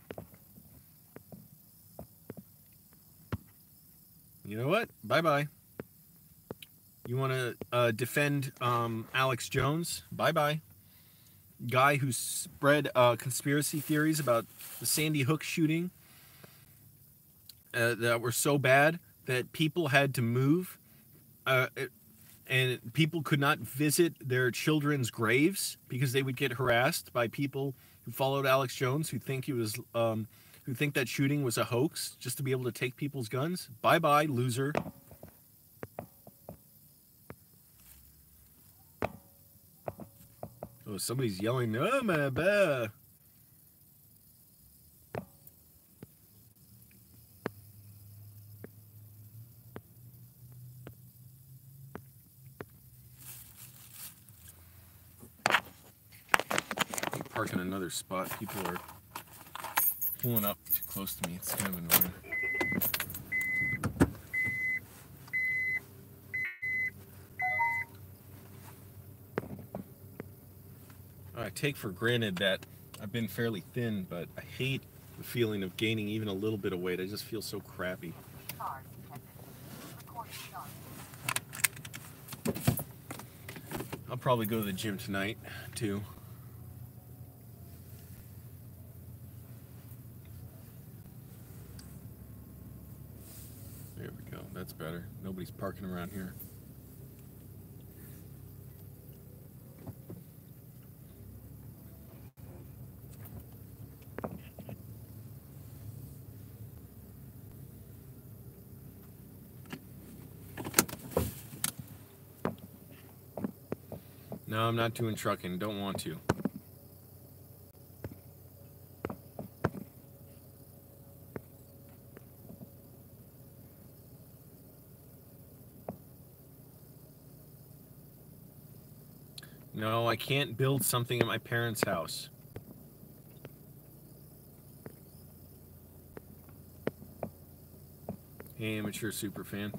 You know what? Bye-bye. You want to defend Alex Jones? Bye-bye. Guy who spread conspiracy theories about the Sandy Hook shooting that were so bad that people had to move and people could not visit their children's graves because they would get harassed by people who followed Alex Jones who think he was... who think that shooting was a hoax just to be able to take people's guns. Bye-bye, loser. Oh, somebody's yelling, "Oh, my bah." Park in another spot. People are pulling up too close to me. It's kind of annoying. I take for granted that I've been fairly thin, but I hate the feeling of gaining even a little bit of weight. I just feel so crappy. I'll probably go to the gym tonight, too. There we go. That's better. Nobody's parking around here. No, I'm not doing trucking. Don't want to. No, I can't build something at my parents' house. Hey, amateur super fan.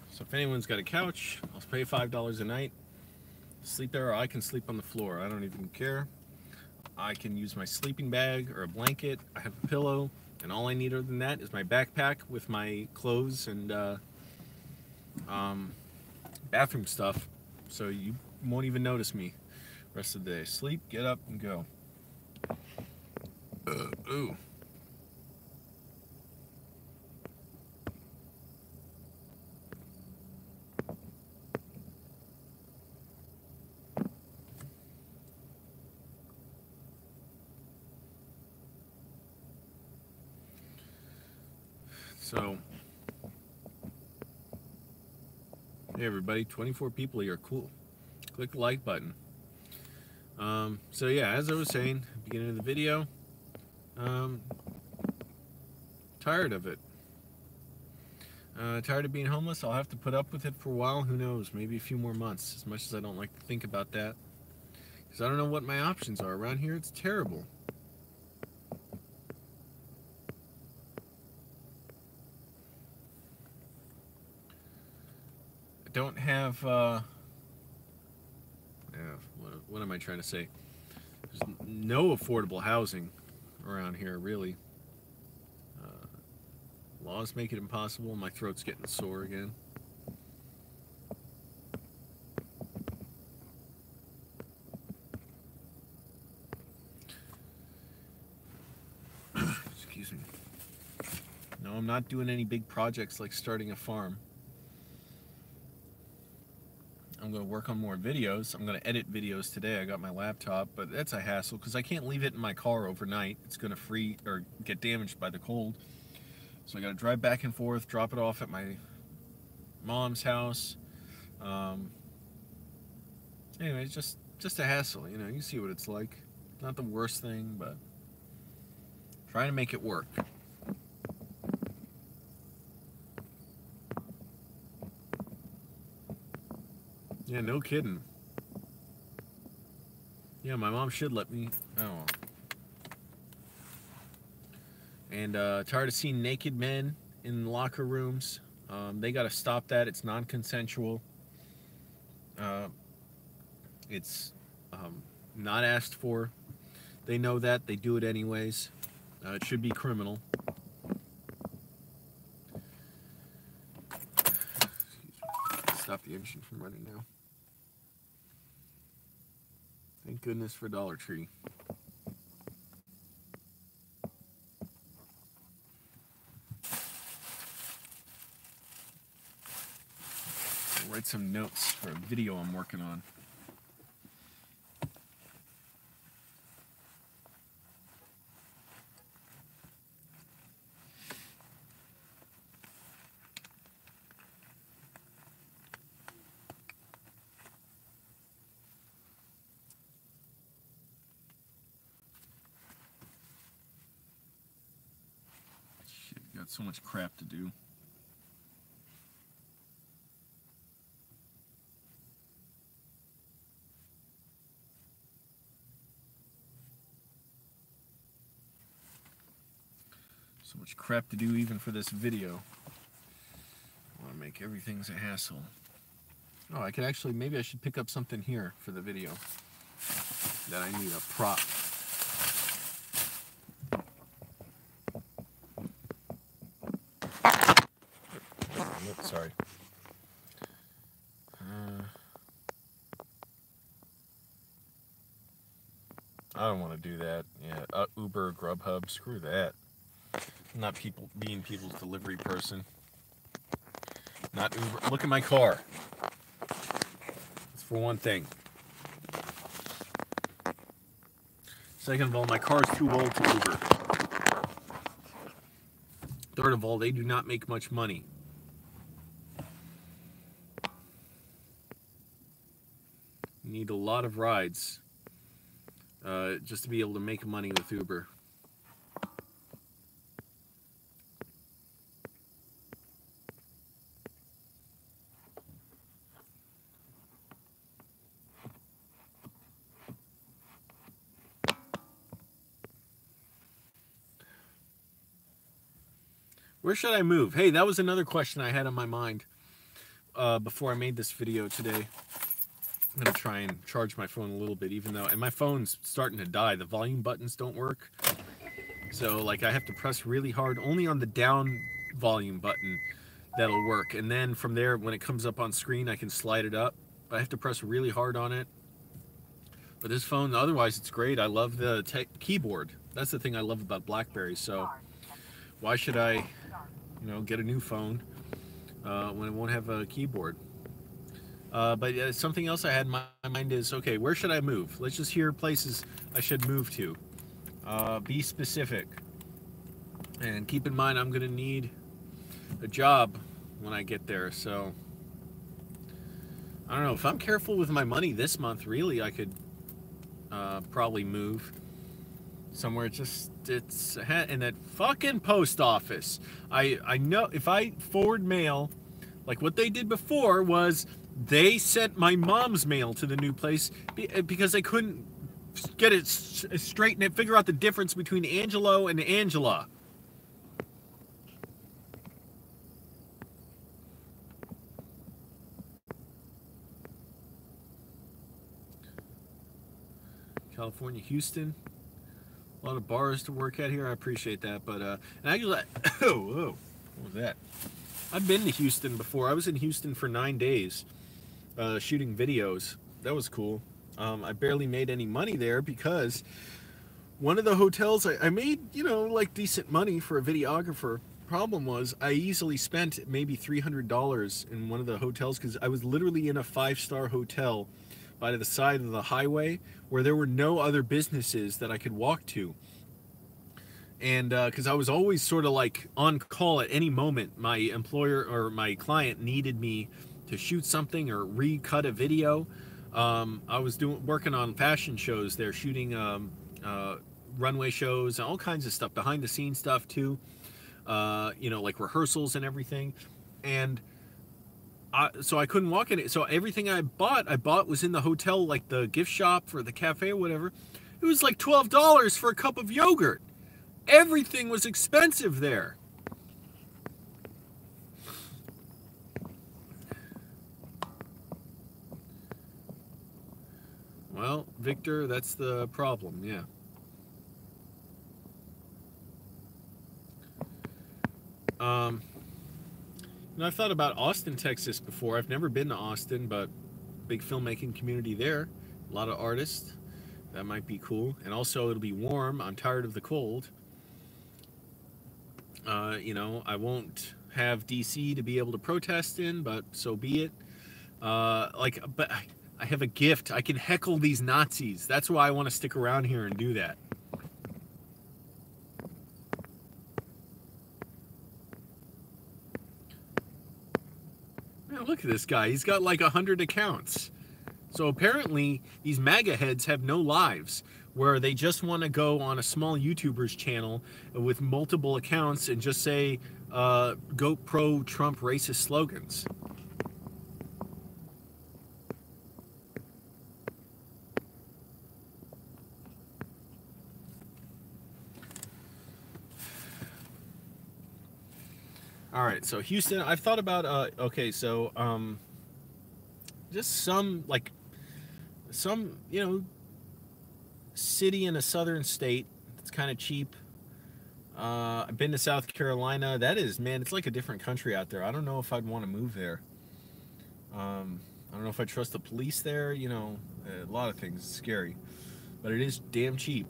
So if anyone's got a couch, I'll pay $5 a night. Sleep there, or I can sleep on the floor. I don't even care. I can use my sleeping bag or a blanket. I have a pillow, and all I need other than that is my backpack with my clothes and bathroom stuff. So you won't even notice me the rest of the day. Sleep, get up, and go. Ooh. So, hey everybody, 24 people here, cool. Click the like button. So yeah, as I was saying at the beginning of the video, tired of it. Tired of being homeless. I'll have to put up with it for a while, who knows, maybe a few more months, as much as I don't like to think about that. Because I don't know what my options are. Around here, it's terrible. Don't have what am I trying to say? There's no affordable housing around here, really. Laws make it impossible. My throat's getting sore again. Excuse me. No, I'm not doing any big projects like starting a farm. I'm going to work on more videos. I'm going to edit videos today. I got my laptop, but that's a hassle because I can't leave it in my car overnight. It's going to freeze or get damaged by the cold. So I got to drive back and forth, drop it off at my mom's house. Anyway, it's just a hassle. You know, you see what it's like. Not the worst thing, but trying to make it work. Yeah, no kidding. Yeah, my mom should let me. Oh. And tired of seeing naked men in locker rooms. They got to stop that. It's non-consensual. It's not asked for. They know that. They do it anyways. It should be criminal. Stop the engine from running now. Thank goodness for Dollar Tree. I'll write some notes for a video I'm working on. got so much crap to do. So much crap to do even for this video. I want to make everything's a hassle. Oh, I could actually, maybe I should pick up something here for the video. That I need a prop. Oops, sorry. I don't want to do that. Yeah, Uber, Grubhub, screw that. I'm not being people's delivery person. Not Uber. Look at my car. It's for one thing. Second of all, my car is too old to Uber. Third of all, they do not make much money. You need a lot of rides just to be able to make money with Uber. Where should I move? Hey, that was another question I had on my mind before I made this video today. I'm going to try and charge my phone a little bit, even though, and my phone's starting to die. The volume buttons don't work. So, like, I have to press really hard. Only on the down volume button that'll work. And then from there, when it comes up on screen, I can slide it up. But I have to press really hard on it. But this phone, otherwise, it's great. I love the keyboard. That's the thing I love about BlackBerry. So, why should I, get a new phone when it won't have a keyboard? But something else I had in my mind is, okay, where should I move? Let's just hear places I should move to. Be specific. And keep in mind, I'm going to need a job when I get there. So, I don't know. If I'm careful with my money this month, really, I could probably move somewhere. It's in that fucking post office. I know if I forward mail, like what they did before was they sent my mom's mail to the new place because they couldn't get it straight and figure out the difference between Angelo and Angela. California, Houston. A lot of bars to work at here. I appreciate that, but and actually, whoa, what was that? I've been to Houston before. I was in Houston for 9 days, shooting videos. That was cool. I barely made any money there because one of the hotels I made, like decent money for a videographer. Problem was I easily spent maybe $300 in one of the hotels because I was literally in a 5-star hotel by the side of the highway where there were no other businesses that I could walk to. And because I was always sort of like on call at any moment, my employer or my client needed me to shoot something or recut a video. I was working on fashion shows there, shooting runway shows and all kinds of stuff, behind the scenes stuff too, like rehearsals and everything. And so I couldn't walk in it. So everything I bought was in the hotel, like the gift shop or the cafe or whatever. It was like $12 for a cup of yogurt. Everything was expensive there. Well, Victor, that's the problem, yeah. I've thought about Austin, Texas before. I've never been to Austin, but big filmmaking community there. A lot of artists. That might be cool. And also, it'll be warm. I'm tired of the cold. I won't have DC to be able to protest in, but so be it. But I have a gift. I can heckle these Nazis. That's why I want to stick around here and do that. Man, look at this guy. He's got like 100 accounts. So apparently, these MAGA heads have no lives. where they just want to go on a small YouTuber's channel with multiple accounts and just say, go pro-Trump racist slogans. All right, so Houston, I've thought about, okay, so, just some, you know, city in a southern state. It's kind of cheap. I've been to South Carolina. That is, man, it's like a different country out there. I don't know if I'd want to move there. I don't know if I trust the police there. You know, a lot of things. It's scary. But it is damn cheap.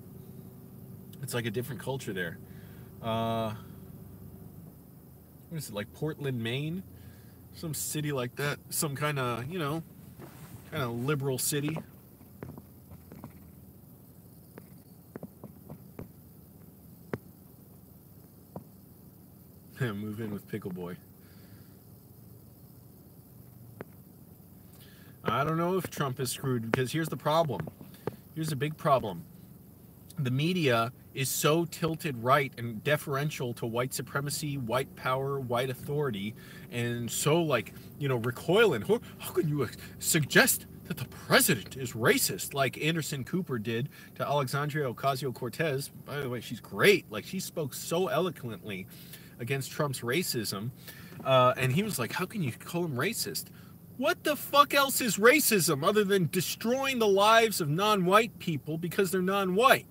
It's like a different culture there. What is it, like Portland, Maine? Some city like that. Some kind of, you know, kind of liberal city. Move in with Pickle Boy. I don't know if Trump is screwed, because here's the problem. Here's a big problem. The media is so tilted right and deferential to white supremacy, white power, white authority, and so, like, you know, recoiling. How can you suggest that the president is racist, like Anderson Cooper did to Alexandria Ocasio-Cortez? By the way, she's great. Like, she spoke so eloquently against Trump's racism, and he was like, how can you call him racist? What the fuck else is racism other than destroying the lives of non-white people because they're non-white?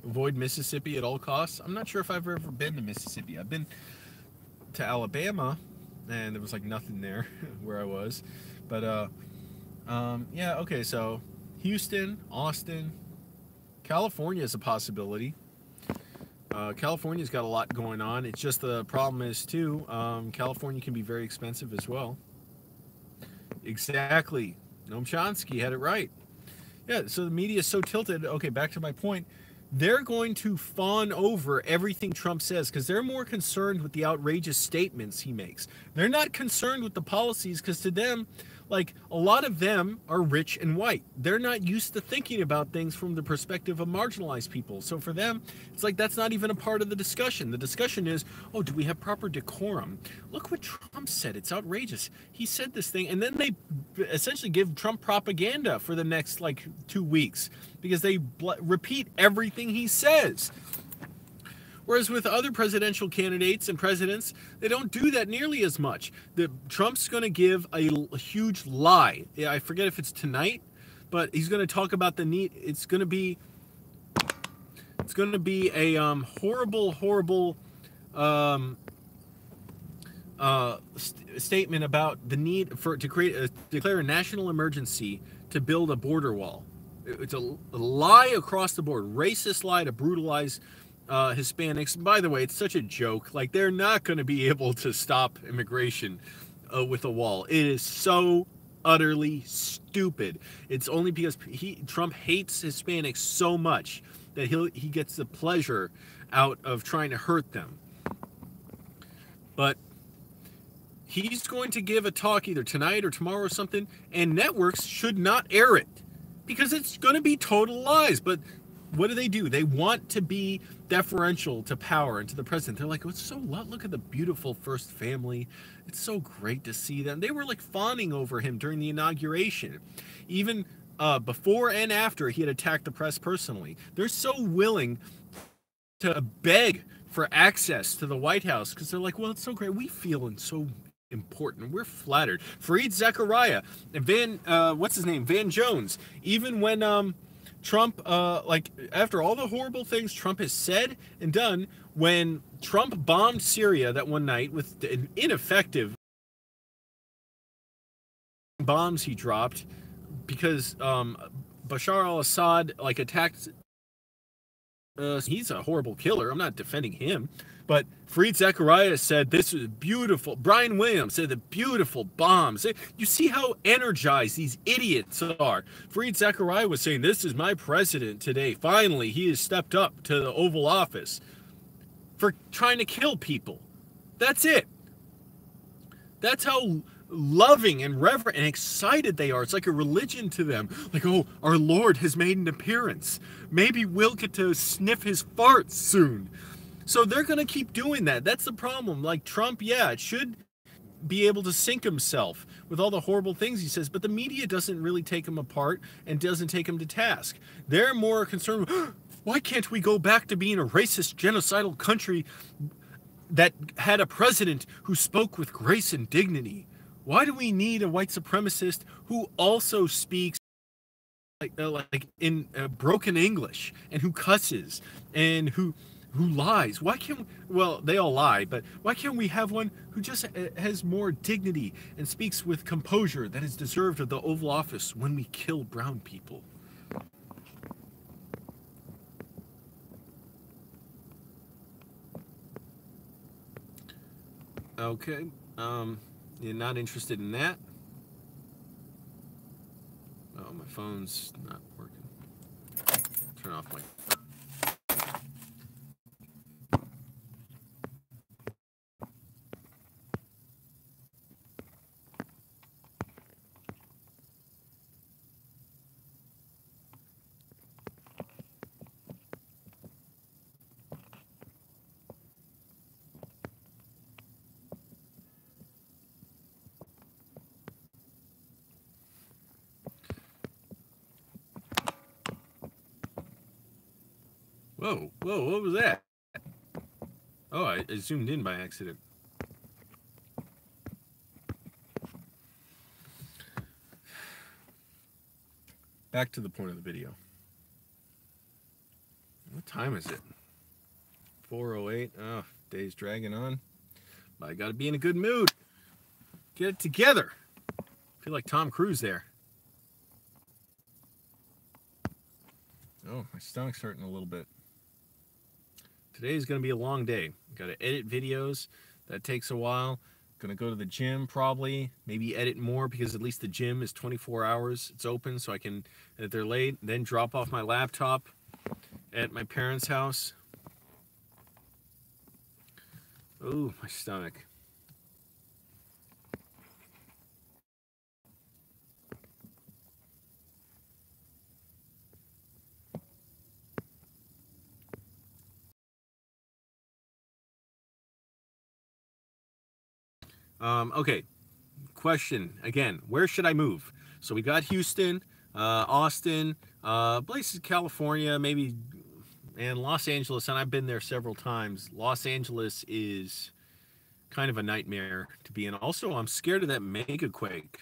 Avoid Mississippi at all costs. I'm not sure if I've ever been to Mississippi. I've been to Alabama, and there was like nothing there where I was. But yeah, okay, so Houston, Austin, California is a possibility. California's got a lot going on. It's just the problem is, too, California can be very expensive as well. Exactly. Noam Chomsky had it right. Yeah, so the media is so tilted. Okay, back to my point. They're going to fawn over everything Trump says because they're more concerned with the outrageous statements he makes. They're not concerned with the policies because to them, like, a lot of them are rich and white. They're not used to thinking about things from the perspective of marginalized people. So for them, it's like that's not even a part of the discussion. The discussion is, oh, do we have proper decorum? Look what Trump said. It's outrageous. He said this thing. And then they essentially give Trump propaganda for the next, like, 2 weeks because they repeat everything he says. Whereas with other presidential candidates and presidents, they don't do that nearly as much. Trump's going to give a huge lie. Yeah, I forget if it's tonight, but he's going to talk about the need. It's going to be a horrible statement about the need to declare a national emergency to build a border wall. It's a lie across the board, racist lie to brutalize Hispanics. By the way, it's such a joke. Like, they're not going to be able to stop immigration with a wall. It is so utterly stupid. It's only because Trump hates Hispanics so much that he gets the pleasure out of trying to hurt them. But he's going to give a talk either tonight or tomorrow or something, and networks should not air it because it's going to be total lies. But what do? They want to be deferential to power and to the president. They're like, oh, it's so look at the beautiful first family. It's so great to see them. They were like fawning over him during the inauguration. Even before and after he had attacked the press personally. They're so willing to beg for access to the White House because they're like, well, it's so great. We feel so important. We're flattered. Fareed Zechariah and Van Jones. Even when Trump, like, after all the horrible things Trump has said and done, when Trump bombed Syria that one night with an ineffective bombs he dropped because Bashar al-Assad, like, attacked. He's a horrible killer. I'm not defending him. But Fareed Zechariah said this is beautiful. Brian Williams said the beautiful bombs. You see how energized these idiots are. Fareed Zechariah was saying, this is my president today. Finally, he has stepped up to the Oval Office for trying to kill people. That's it. That's how loving and reverent and excited they are. It's like a religion to them. Like, oh, our Lord has made an appearance. Maybe we'll get to sniff his farts soon. So they're going to keep doing that. That's the problem. Like Trump, yeah, it should be able to sink himself with all the horrible things he says, but the media doesn't really take him apart and doesn't take him to task. They're more concerned with, why can't we go back to being a racist, genocidal country that had a president who spoke with grace and dignity? Why do we need a white supremacist who also speaks like in broken English and who cusses and who lies? Why can't we, well, they all lie, but why can't we have one who just has more dignity and speaks with composure that is deserved of the Oval Office when we kill brown people? Okay, you're not interested in that? Oh, my phone's not working. Turn off my... Whoa, what was that? Oh, I zoomed in by accident. Back to the point of the video. What time is it? 4:08. Oh, day's dragging on. But I gotta be in a good mood. Get it together. I feel like Tom Cruise there. Oh, my stomach's hurting a little bit. Today's going to be a long day. Got to edit videos. That takes a while. Going to go to the gym probably. Maybe edit more because at least the gym is 24 hours. It's open so I can, if they're late, then drop off my laptop at my parents' house. Ooh, my stomach. Okay, question again, where should I move? So we got Houston, Austin, places, California, maybe, and Los Angeles, and I've been there several times. Los Angeles is kind of a nightmare to be in. Also, I'm scared of that mega quake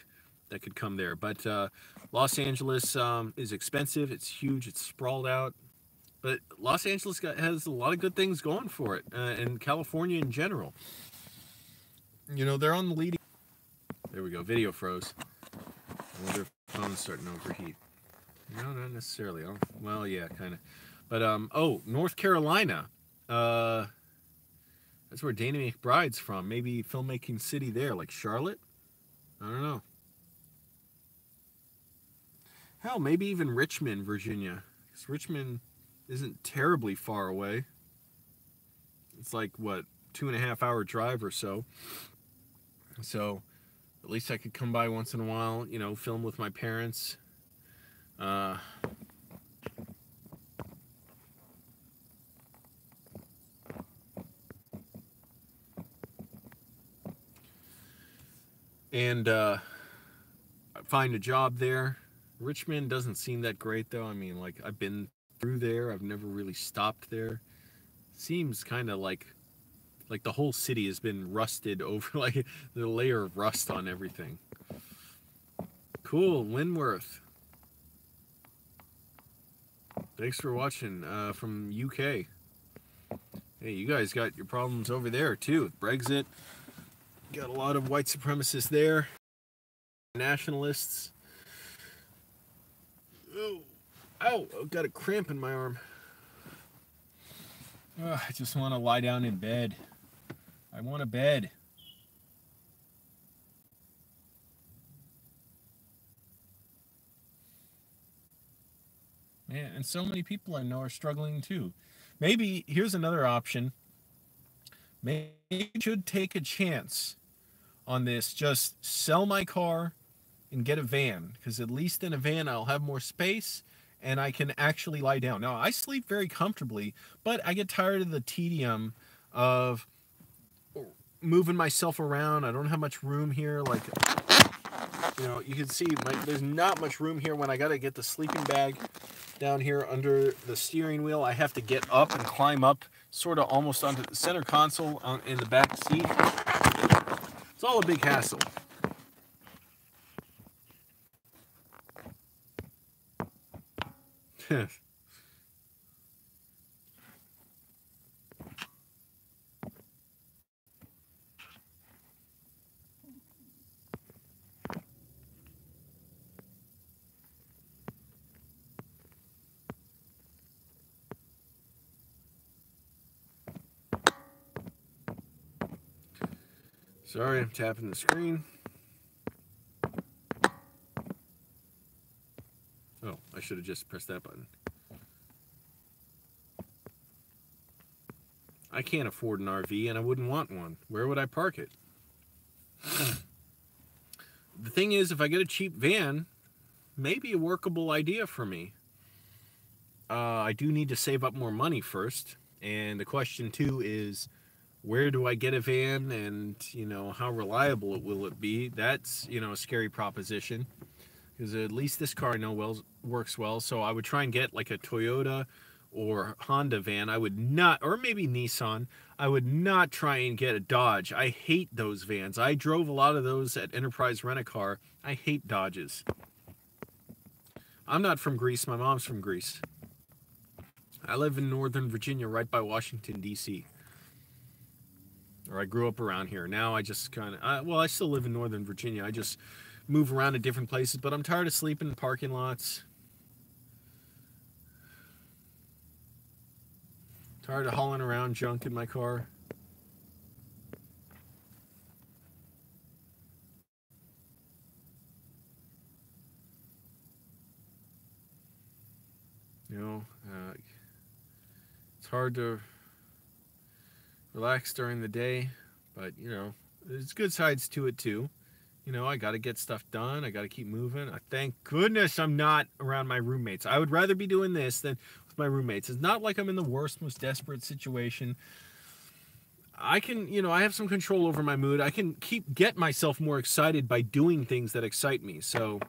that could come there, but Los Angeles is expensive, it's huge, it's sprawled out, but Los Angeles has a lot of good things going for it, and California in general. You know, they're on the leading... There we go, video froze. I wonder if the phone's starting to overheat. No, not necessarily. Oh, well, yeah, kind of. But, oh, North Carolina. That's where Dana McBride's from. Maybe filmmaking city there, like Charlotte? I don't know. Hell, maybe even Richmond, Virginia. Because Richmond isn't terribly far away. It's like, what, 2.5 hour drive or so. So at least I could come by once in a while, you know, film with my parents. And find a job there. Richmond doesn't seem that great though. I mean, like, I've been through there. I've never really stopped there. Seems kind of like the whole city has been rusted over, like the layer of rust on everything. Cool, Linworth. Thanks for watching from UK. Hey, you guys got your problems over there too with Brexit. Got a lot of white supremacists there. Nationalists. Oh, ow, I've got a cramp in my arm. Oh, I just want to lie down in bed. I want a bed. Man, and so many people I know are struggling too. Maybe, here's anotbe another option. Maybe you should take a chance on this. Just sell my car and get a van, because at least in a van I'll have more space and I can actually lie down. Now, I sleep very comfortably, but I get tired of the tedium of moving myself around. I don't have much room here. Like, you know, you can see there's not much room here when I got to get the sleeping bag down here under the steering wheel. I have to get up and climb up sort of almost onto the center console in the back seat. It's all a big hassle. Sorry, I'm tapping the screen. Oh, I should have just pressed that button. I can't afford an RV and I wouldn't want one. Where would I park it? The thing is, if I get a cheap van, maybe a workable idea for me. I do need to save up more money first. And the question too is, where do I get a van, and, you know, how reliable will it be? That's, you know, a scary proposition, because at least this car I know works well. So I would try and get like a Toyota or Honda van. I would not, or maybe Nissan. I would not try and get a Dodge. I hate those vans. I drove a lot of those at Enterprise Rent-A-Car. I hate Dodges. I'm not from Greece. My mom's from Greece. I live in Northern Virginia, right by Washington, D.C. Or I grew up around here. Now I just kind of, well, I still live in Northern Virginia. I just move around to different places, but I'm tired of sleeping in parking lots. Tired of hauling around junk in my car. You know, it's hard to relax during the day, but, you know, there's good sides to it too. You know, I got to get stuff done. I got to keep moving. Thank goodness I'm not around my roommates. I would rather be doing this than with my roommates. It's not like I'm in the worst, most desperate situation. I can, you know, I have some control over my mood. I can get myself more excited by doing things that excite me. So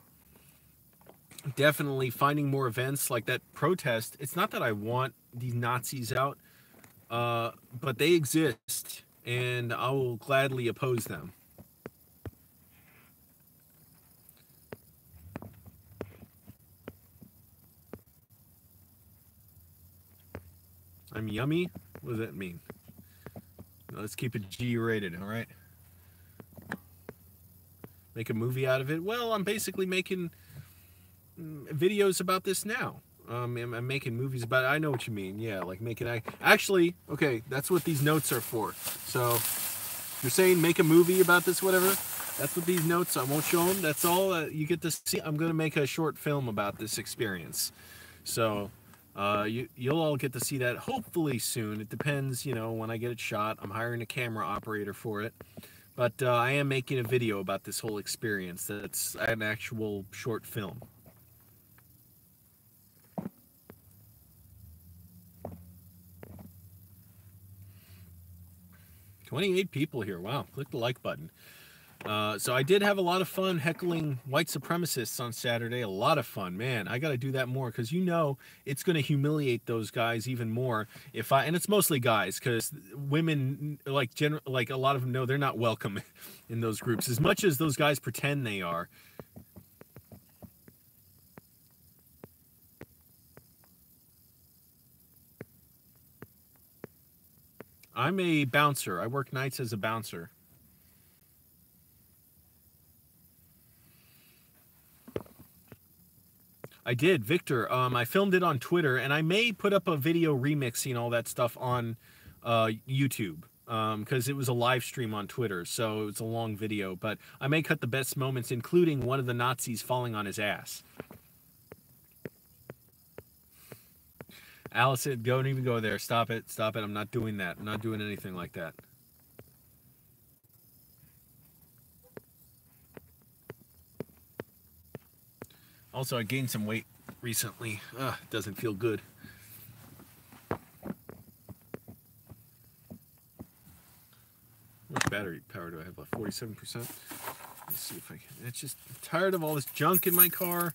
definitely finding more events like that protest. It's not that I want these Nazis out, but they exist, and I will gladly oppose them. I'm yummy? What does that mean? Let's keep it G-rated, all right? Make a movie out of it? Well, I'm basically making videos about this now. I'm making movies about it. I know what you mean. Yeah, like making... Actually, okay, that's what these notes are for. So, you're saying make a movie about this, whatever? That's what these notes... I won't show them. That's all you get to see. I'm going to make a short film about this experience. So... you'll all get to see that hopefully soon. It depends, you know, when I get it shot. I'm hiring a camera operator for it. But I am making a video about this whole experience. That's an actual short film. $28 people here. Wow. Click the like button. So I did have a lot of fun heckling white supremacists on Saturday. A lot of fun, man. I got to do that more, because, you know, it's going to humiliate those guys even more if and it's mostly guys, because women, like a lot of them know they're not welcome in those groups as much as those guys pretend they are. I'm a bouncer. I work nights as a bouncer. I did, Victor. I filmed it on Twitter, and I may put up a video remixing all that stuff on YouTube, because it was a live stream on Twitter, so it's a long video. But I may cut the best moments, including one of the Nazis falling on his ass. Alice said, don't even go there. Stop it. Stop it. I'm not doing that. I'm not doing anything like that. Also, I gained some weight recently. Doesn't feel good. How much battery power do I have left? 47%. Let's see if I can. It's just, I'm tired of all this junk in my car.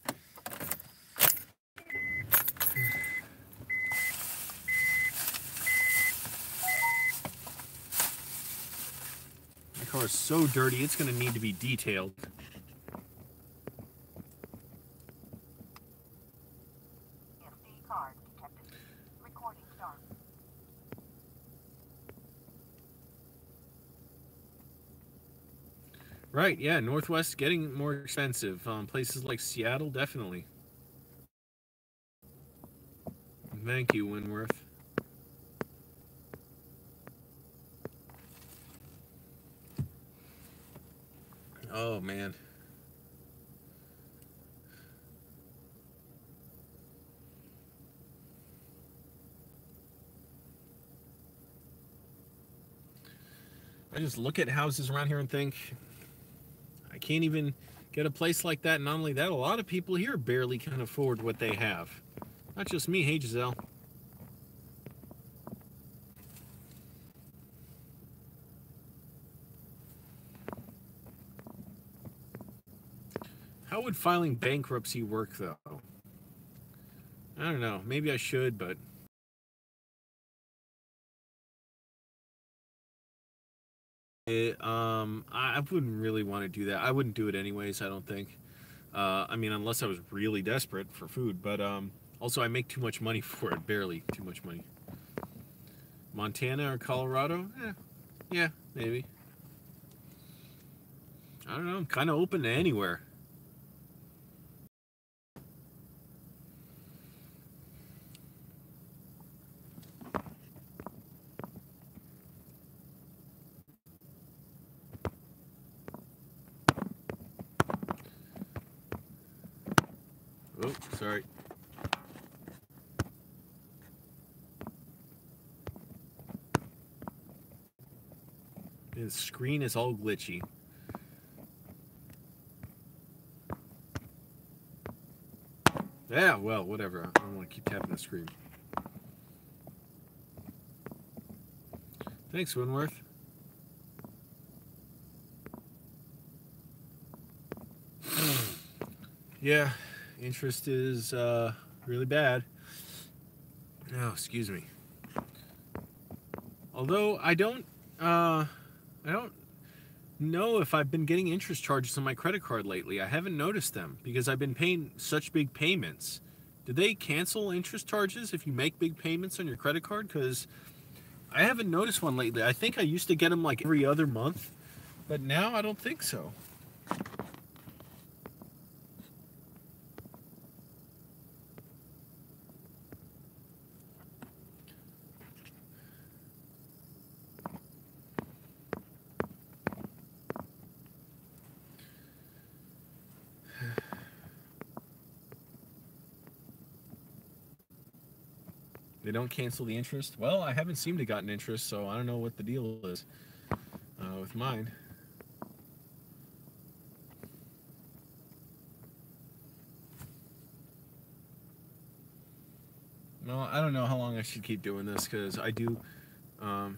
My car is so dirty, it's going to need to be detailed. Right, yeah, Northwest getting more expensive. Places like Seattle, definitely. Thank you, Winworth. Oh, man. I just look at houses around here and think, I can't even get a place like that. Not only that, a lot of people here barely can afford what they have. Not just me. Hey, Giselle. How would filing bankruptcy work, though? I don't know. Maybe I should, but... I wouldn't really want to do that. I wouldn't do it anyways, I don't think. I mean, unless I was really desperate for food. But also, I make too much money for it. Barely too much money. Montana or Colorado? Yeah, maybe. I don't know. I'm kind of open to anywhere. Oh, sorry. The screen is all glitchy. Yeah, well, whatever. I don't want to keep tapping the screen. Thanks, Winworth. Yeah, interest is really bad. Oh, excuse me. Although I don't know if I've been getting interest charges on my credit card lately. I haven't noticed them because I've been paying such big payments. Do they cancel interest charges if you make big payments on your credit card? Because I haven't noticed one lately. I think I used to get them like every other month, but now I don't think so. They don't cancel the interest? Well, I haven't seemed to gotten interest, so I don't know what the deal is with mine. No, I don't know how long I should keep doing this because I do have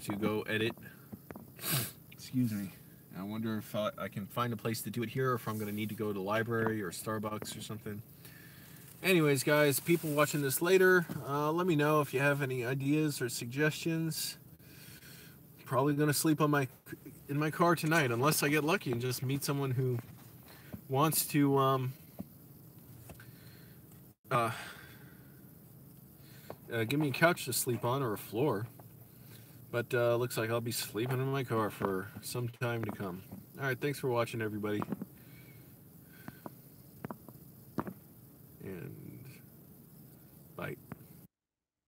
to go edit. Excuse me. I wonder if I can find a place to do it here or if I'm going to need to go to the library or Starbucks or something. Anyways, guys, people watching this later, let me know if you have any ideas or suggestions. Probably going to sleep on in my car tonight unless I get lucky and just meet someone who wants to give me a couch to sleep on or a floor. But looks like I'll be sleeping in my car for some time to come. Alright, thanks for watching, everybody. And bye.